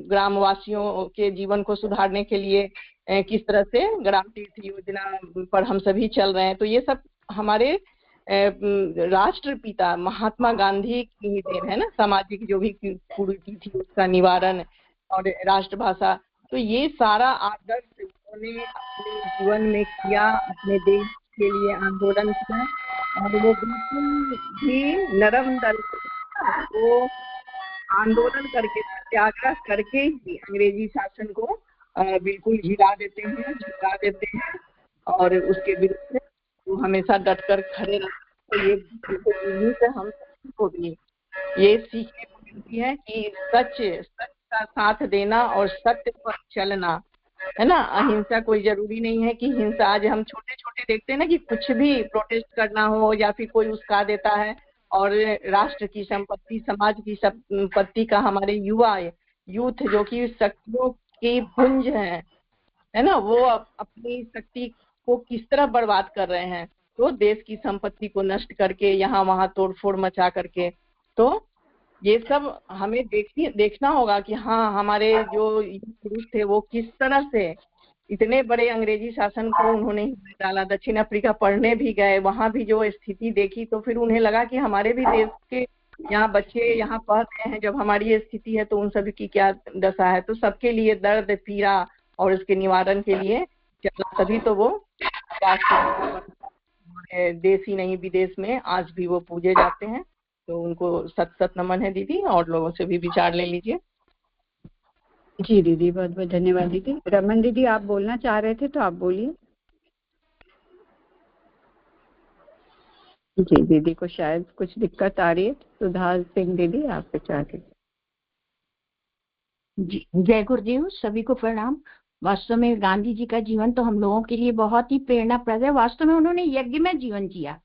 ग्रामवासियों के जीवन को सुधारने के लिए किस तरह से ग्राम तीर्थ योजना पर हम सभी चल रहे हैं। तो ये सब हमारे राष्ट्रपिता महात्मा गांधी की ही देन है ना। सामाजिक जो भी कुरीति थी उसका निवारण और राष्ट्रभाषा, तो ये सारा आदर्श उन्होंने अपने जीवन में किया, अपने देश के लिए आंदोलन किया। और वो बिल्कुल भी नरम दल, वो आंदोलन करके, सत्याग्रह करके ही अंग्रेजी शासन को बिल्कुल झुका देते हैं और उसके विरुद्ध वो हमेशा डटकर खड़े रहते। तो ये से हम को भी ये सीखने को मिलती है कि सच का साथ देना और सत्य पर चलना, है ना। अहिंसा कोई जरूरी नहीं है कि हिंसा, आज हम छोटे छोटे देखते हैं ना कि कुछ भी प्रोटेस्ट करना हो या फिर कोई उस्का देता है, और राष्ट्र की संपत्ति, समाज की संपत्ति का हमारे युवा यूथ जो कि शक्तियों की पुंज है ना, वो अपनी शक्ति को किस तरह बर्बाद कर रहे हैं। तो देश की संपत्ति को नष्ट करके यहाँ वहां तोड़फोड़ मचा करके, तो ये सब हमें देखना होगा कि हाँ, हमारे जो पुरुष थे वो किस तरह से इतने बड़े अंग्रेजी शासन को उन्होंने डाला। दक्षिण अफ्रीका पढ़ने भी गए, वहां भी जो स्थिति देखी तो फिर उन्हें लगा कि हमारे भी देश के यहाँ बच्चे यहाँ पढ़ रहे हैं, जब हमारी ये स्थिति है तो उन सभी की क्या दशा है। तो सबके लिए दर्द, पीड़ा और इसके निवारण के लिए चला, तभी तो वो देश ही नहीं विदेश में आज भी वो पूजे जाते हैं। तो उनको सत सत नमन है दीदी, और लोगों से भी विचार ले लीजिए। जी दीदी, बहुत बहुत धन्यवाद दीदी। रमन दीदी, आप बोलना चाह रहे थे तो आप बोलिए। जी दीदी को शायद कुछ दिक्कत आ रही है। सुधा सिंह दीदी, आप विचार कीजिए। जी, जय गुरुदेव, सभी को प्रणाम। वास्तव में गांधी जी का जीवन तो हम लोगों के लिए बहुत ही प्रेरणाप्रद है। वास्तव में उन्होंने यज्ञ में जीवन जिया,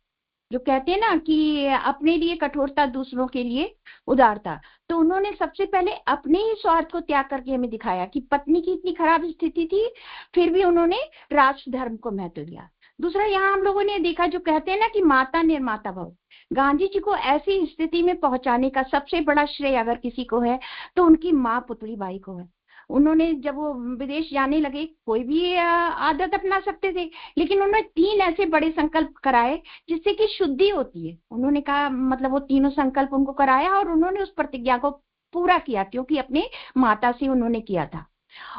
जो कहते हैं ना कि अपने लिए कठोरता, दूसरों के लिए उदारता। तो उन्होंने सबसे पहले अपने ही स्वार्थ को त्याग करके हमें दिखाया कि पत्नी की इतनी खराब स्थिति थी, फिर भी उन्होंने राष्ट्र धर्म को महत्व दिया। दूसरा, यहाँ हम लोगों ने देखा, जो कहते हैं ना कि माता निर्माता भव, गांधी जी को ऐसी स्थिति में पहुंचाने का सबसे बड़ा श्रेय अगर किसी को है तो उनकी माँ पुतली बाई को है। उन्होंने जब वो विदेश जाने लगे, कोई भी आदत अपना सकते थे, लेकिन उन्होंने 3 ऐसे बड़े संकल्प कराए जिससे कि शुद्धि होती है। उन्होंने कहा, मतलब वो तीनों संकल्प उनको कराया और उन्होंने उस प्रतिज्ञा को पूरा किया, क्योंकि अपने माता से उन्होंने किया था।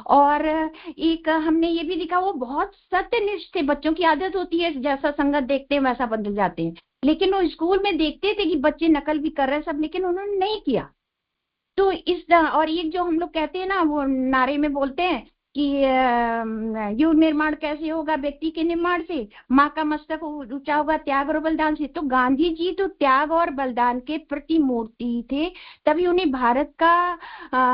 और एक हमने ये भी देखा, वो बहुत सत्यनिष्ठ थे। बच्चों की आदत होती है, जैसा संगत देखते हैं वैसा बदल जाते हैं, लेकिन वो स्कूल में देखते थे कि बच्चे नकल भी कर रहे हैं सब, लेकिन उन्होंने नहीं किया। तो इस और ये जो हम लोग कहते हैं ना, वो नारे में बोलते हैं कि युग निर्माण कैसे होगा, व्यक्ति के निर्माण से, माँ का मस्तक ऊंचा होगा त्याग और बलिदान से। तो गांधी जी तो त्याग और बलिदान के प्रतिमूर्ति थे, तभी उन्हें भारत का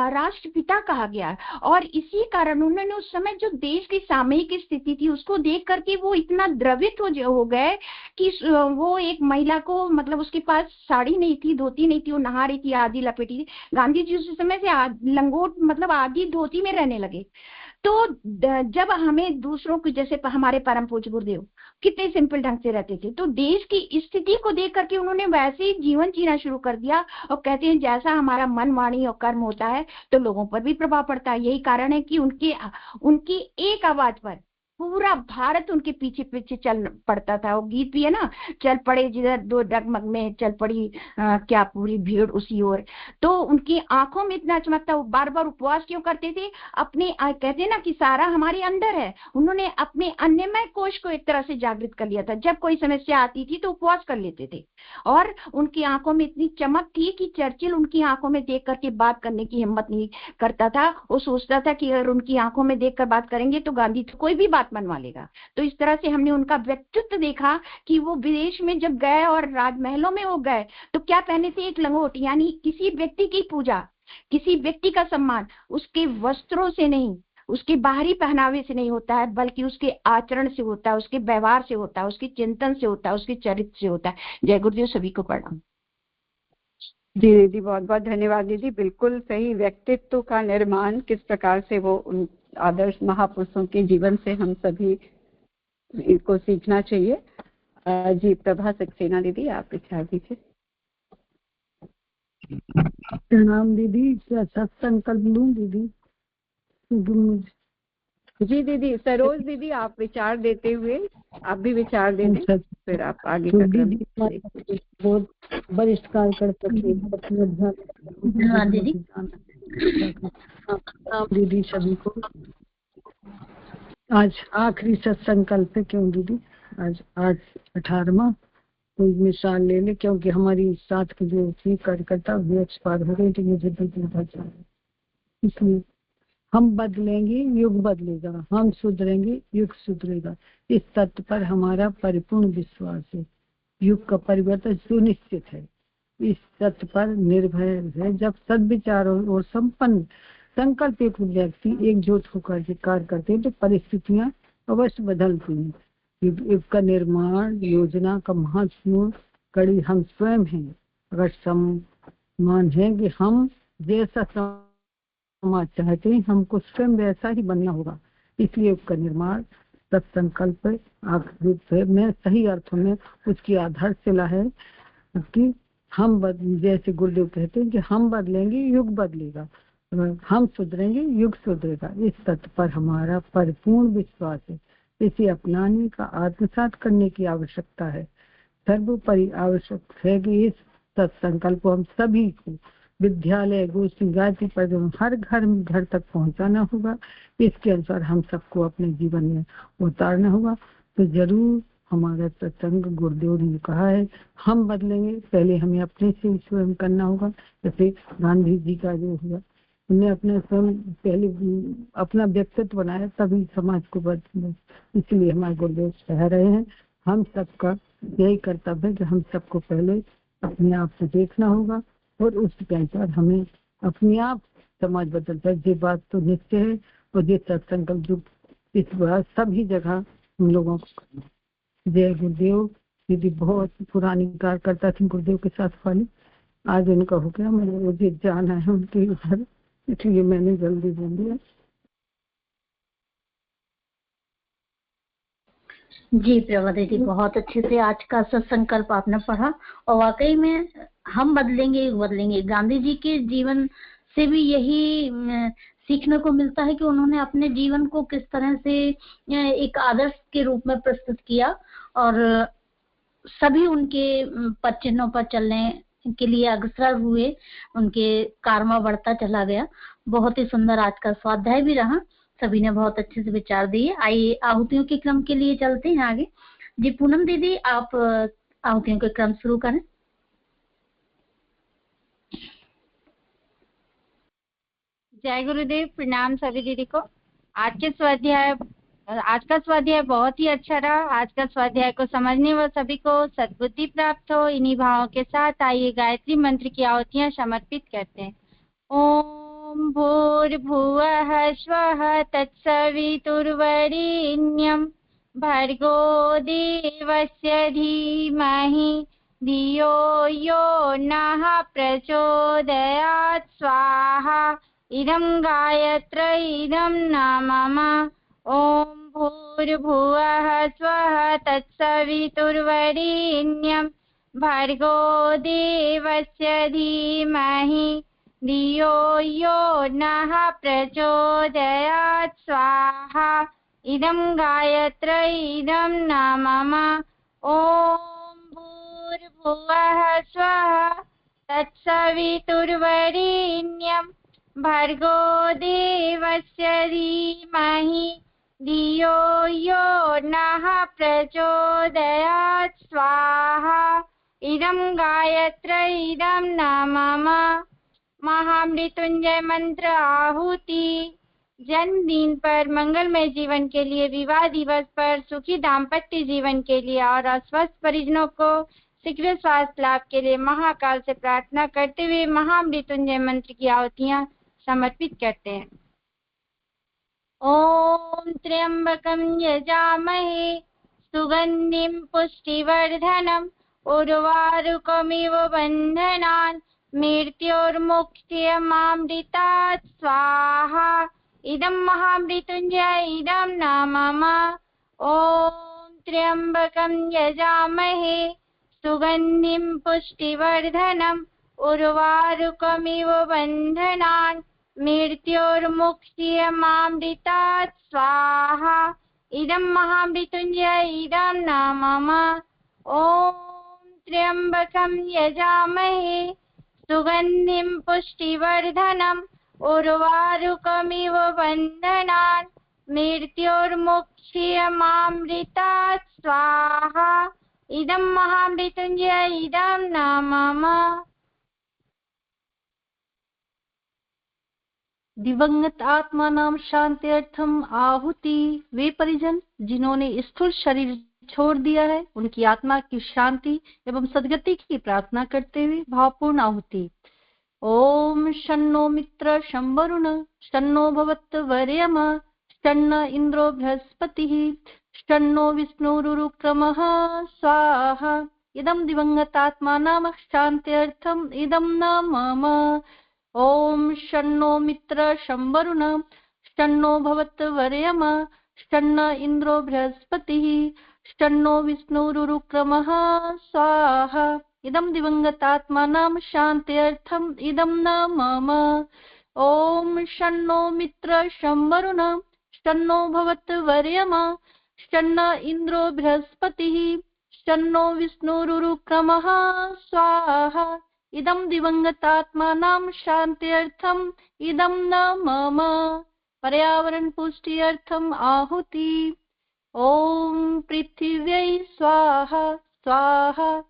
राष्ट्रपिता कहा गया। और इसी कारण उन्होंने उस समय जो देश की सामयिक स्थिति थी उसको देख करके वो इतना द्रवित हो गए कि वो एक महिला को, मतलब उसके पास साड़ी नहीं थी, धोती नहीं थी, वो नहा रही थी आधी लपेटी थी। गांधी जी उस समय से लंगोट, मतलब आधी धोती में रहने लगे। तो जब हमें दूसरों को, जैसे हमारे परम पूज्य गुरुदेव कितने सिंपल ढंग से रहते थे, तो देश की स्थिति को देख करके उन्होंने वैसे ही जीवन जीना शुरू कर दिया। और कहते हैं जैसा हमारा मन, वाणी और कर्म होता है तो लोगों पर भी प्रभाव पड़ता है। यही कारण है कि उनकी एक आवाज पर पूरा भारत उनके पीछे पीछे चल पड़ता था। वो गीत भी है ना, चल पड़े जिधर दो डगमग में, चल पड़ी क्या पूरी भीड़ उसी ओर। तो उनकी आंखों में इतना चमक था। वो बार बार उपवास क्यों करते थे? अपने कहते ना कि सारा हमारे अंदर है, उन्होंने अपने अन्यमय कोश को एक तरह से जागृत कर लिया था। जब कोई समस्या आती थी तो उपवास कर लेते थे, और उनकी आंखों में इतनी चमक थी कि चर्चिल उनकी आंखों में देख करके बात करने की हिम्मत नहीं करता था। वो सोचता था कि अगर उनकी आंखों में देखकर बात करेंगे तो गांधी तो कोई भी बात मनवा लेगा। तो इस तरह से हमने उनका व्यक्तित्व देखा कि वो विदेश में जब गए और राजमहलों में वो गए तो क्या पहने थे? एक लंगोट। यानी किसी व्यक्ति की पूजा, किसी व्यक्ति का सम्मान उसके वस्त्रों से नहीं, उसके बाहरी पहनावे से नहीं होता है, बल्कि उसके आचरण से होता है, उसके व्यवहार से होता है, उसके चिंतन से होता है, उसके चरित्र से होता है। जय गुरुदेव, सभी को प्रणाम। जी दीदी, बहुत बहुत धन्यवाद दीदी। बिल्कुल सही, व्यक्तित्व का निर्माण किस प्रकार से वो उन आदर्श महापुरुषों के जीवन से हम सभी को सीखना चाहिए। जी प्रभा सक्सेना दीदी, आप विचार दीजिए। प्रणाम दीदी, सत्संकल्प लूं दीदी? जी दीदी, सरोज दीदी आप विचार देते हुए, आप भी विचार दे दें, फिर आप आगे का क्रम। बहुत वरिष्ठ कार्यकर्ता दीदी सभी को आज आखिरी सत्संकल्प है। क्यों दीदी? आज 18वां कोई मिसाल ले ले, क्योंकि हमारी साथ की जो थी कार्यकर्ता वो एक्सपायर हो गई थी, मुझे भी इसलिए हम बदलेंगे, युग बदलेगा, हम सुधरेंगे, युग सुधरेगा। इस तत्व पर हमारा परिपूर्ण विश्वास है। युग का परिवर्तन सुनिश्चित है, इस तत्व पर निर्भर है। जब सद्विचारों और संपन्न संकल्प एक व्यक्ति एकजुट होकर के कार्य करते हैं तो परिस्थितियां अवश्य बदलती हैं। युग का निर्माण योजना का महत्वपूर्ण कड़ी हम स्वयं हैं। अगर सम्मान है कि हम जैसा समाज चाहते हैं हमको स्वयं वैसा ही बनना होगा। इसलिए युग का निर्माण सत्संकल्प में सही अर्थों में उसकी आधारशिला है कि हम जैसे गुरुदेव कहते हैं कि हम बदलेंगे युग बदलेगा, हम सुधरेंगे युग सुधरेगा। इस तथ्य पर हमारा परिपूर्ण विश्वास है। इसे अपनाने का आत्मसात करने की आवश्यकता है। सर्वोपरि आवश्यक है कि इस सत्संकल्प को हम सभी को विद्यालय गोष्ठी गायत्री पर हर घर तक पहुंचाना होगा। इसके अनुसार हम सबको अपने जीवन में उतारना होगा। तो जरूर हमारा सत्संग गुरुदेव ने कहा है हम बदलेंगे, पहले हमें अपने से स्वयं करना होगा। जैसे गांधी जी का जो हुआ उन्हें अपने स्वयं पहले अपना व्यक्तित्व बनाया तभी समाज को बदले। इसलिए हमारे गुरुदेव कह रहे हैं हम सबका यही कर्तव्य है कि हम सबको पहले अपने आप को देखना होगा और उसके अनुसार हमें अपने आप समाज बदलता है। ये बात तो निश्चय है और ये सत्संकल्प जो इस बार सभी जगह हम लोगों को। जय गुरुदेव। दीदी बहुत पुरानी कार्यकर्ता थी गुरुदेव के साथ वाली, आज उनका हो गया। मुझे जाना है उनके उधर, इसलिए मैंने जल्दी बोल दिया। जी प्रभा दीदी, बहुत अच्छे से आज का सत्संकल्प आपने पढ़ा और वाकई में हम बदलेंगे बदलेंगे। गांधी जी के जीवन से भी यही सीखने को मिलता है कि उन्होंने अपने जीवन को किस तरह से एक आदर्श के रूप में प्रस्तुत किया और सभी उनके पद चिन्हों पर चलने के लिए अग्रसर हुए। उनके कार्मा बढ़ता चला गया। बहुत ही सुंदर आज का स्वाध्याय भी रहा। सभी ने बहुत अच्छे से विचार दिए। आइए आहुतियों के क्रम के लिए चलते हैं आगे। जी पूनम दीदी, आप आहुतियों के क्रम शुरू करें। जय गुरुदेव। प्रणाम सभी दीदी को। आज का स्वाध्याय बहुत ही अच्छा रहा। आज का स्वाध्याय को समझने व सभी को सद्बुद्धि प्राप्त हो। इन्हीं भावों के साथ आइए गायत्री मंत्र की आहुतियां समर्पित करते हैं। ओम भूर्भुवः स्वः तत्सवितुर्वरेण्यं भर्गो देवस्य धीमहि धियो यो नः प्रचोदयात् स्वाहा। इदं गायत्र इदं न मम। ॐ भूर्भुवः स्वः तत्सवितुर्वरेण्यं भर्गो देवस्य धीमहि धियो यो नः प्रचोदयात् स्वाहा। इदं गायत्र इदं न मम। ॐ भूर्भुवः स्वः तत्सवितुर्वरेण्यं भर्गो देवस्य धीमहि धियो यो नः प्रचोदयात् स्वाहा। इदं गायत्र इदं न मम। महामृत्युंजय मंत्र आहुति। जन्मदिन पर, मंगलमय जीवन के लिए, विवाह दिवस पर, सुखी दाम्पत्य जीवन के लिए और अस्वस्थ परिजनों को शीघ्र स्वास्थ्य लाभ के लिए महाकाल से प्रार्थना करते हुए महामृत्युंजय मंत्र की आहुतियां समर्पित करते हैं। ओम त्र्यंबकं यजामहे सुगंधिं पुष्टिवर्धनम् उर्वारुकमिव बन्धनान् मृत्योर्मुक्तियमामृतात् स्वाहा। इदं महामृत्युंजय इदं न मम। ओम त्र्यंबकं यजामहे सुगंधिं पुष्टिवर्धनम् उर्वारुकमिव बन्धनान् मृत्योर्मुक्तियमामृतात् स्वाहा। इदं महामृत्युंजय इदं न मम। ओम त्र्यंबकं यजामहे सुगंधिं पुष्टिवर्धनम् उर्वारुकमिव बन्धनान् मृत्योर्मुक्तियमामृतात् स्वाहा। इदं महामृत्युंजय इदं न मम। दिवंगत आत्मा नाम शांति अर्थम आहुति। वे परिजन जिन्होंने स्थूल शरीर छोड़ दिया है उनकी आत्मा की शांति एवं सदगति की प्रार्थना करते हुए भावपूर्ण आहुति। ओम शन्नो मित्र शंवरुण शन्नो भवत्वर्यम शन्न इंद्रो बृहस्पतिः शन्नो विष्णुरुक्रमः स्वाहा इदं दिवंगतात्मानां शान्त्यर्थम् इदं न मम। ओम शन्नो मित्र शंवरुण शन्नो भवत्वर्यम शन्न इंद्रो बृहस्पतिः शन्नो विष्णुरुक्रमः स्वाहा इदं दिवंगतात्मानां शान्त्यर्थम् इदं न मम। ओम शन्नो मित्र शंवरुण शन्नो भवत्वर्यम शन्न इंद्रो बृहस्पतिः शन्नो विष्णुरुक्रमः स्वाहा इदं दिवंगतात्मानां शान्त्यर्थम् इदं न मम। पर्यावरण पुष्टि अर्थम आहुति। ओम पृथिव्यै स्वाहा स्वाहा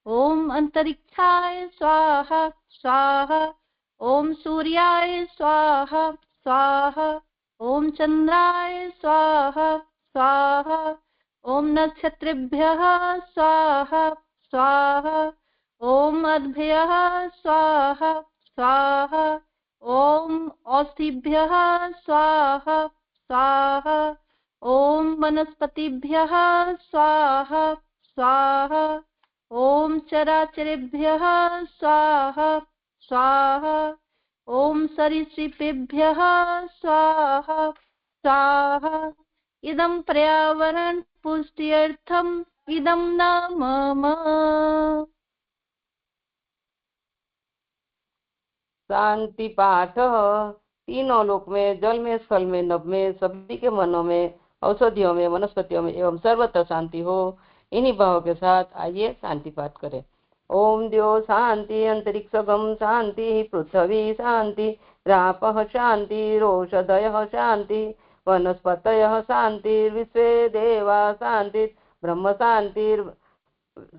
ओम अंतरिक्षाय स्वाहा स्वाहा ओम सूर्याय स्वाहा स्वाहा ओम चंद्राय स्वाहा स्वाहा ओम नक्षत्रेभ्यः स्वाहा स्वाहा ओम अद्भ्यः स्वाहा स्वाहा ओम औषधिभ्यः स्वाहा स्वाहा ओम वनस्पतिभ्यः स्वाहा स्वाहा ओम चराचरेभ्यः स्वाहा स्वाहा ओम सरीसृपेभ्यः स्वाहा स्वाहा इदं पर्यावरण पुष्ट्यर्थम् इदं न मम। शांति पाठ। तीनों लोक में, जल में, स्थल में, नभ में, सभी के मनों में, औषधियों में, वनस्पतियों में एवं सर्वत्र शांति हो। इन्हीं भाव के साथ आइए शांति पाठ करें। ओम द्यो शांति अंतरिक्षगम शांति पृथ्वी शांति रापः शांति रोषधयः शांति वनस्पतयः शांति विश्वे देवा शांति ब्रह्म शांति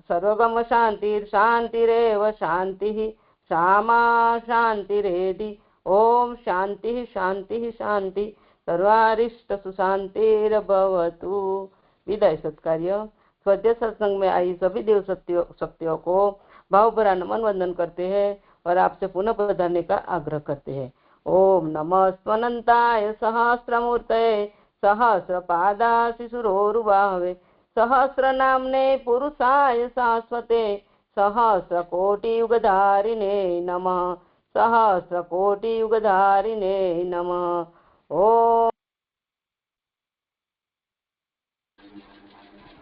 सर्वगम शांति शांतिरेव शांति सामा शांतिरेधि। ओम शांति शांति शांति सर्वारिष्ट सुशांतिर्भवतु। विदाय सत्कार्य। स्वाध्याय सत्संग में आई सभी देव शक्तियों को भाव भरा नमन वंदन करते हैं और आपसे पुनः पधारने का आग्रह करते हैं। ओम नमः स्वनंताय सहस्रमूर्तये सहस्रपादा शिशुरोरुबाहवे सहस्रनाम्ने पुरुषाय शाश्वते सहस्रकोटियुगधारिणे नमः सहस्रकोटियुगधारिणे नमः। ओम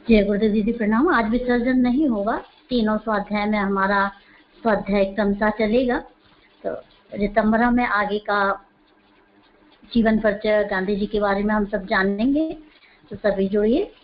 जय गुरुदेव दीदी प्रणाम। आज विसर्जन नहीं होगा, तीनों स्वाध्याय में हमारा स्वाध्याय क्रमशः चलेगा। तो रितंबरा में आगे का जीवन परिचय गांधी जी के बारे में हम सब जानेंगे, तो सभी जुड़िए।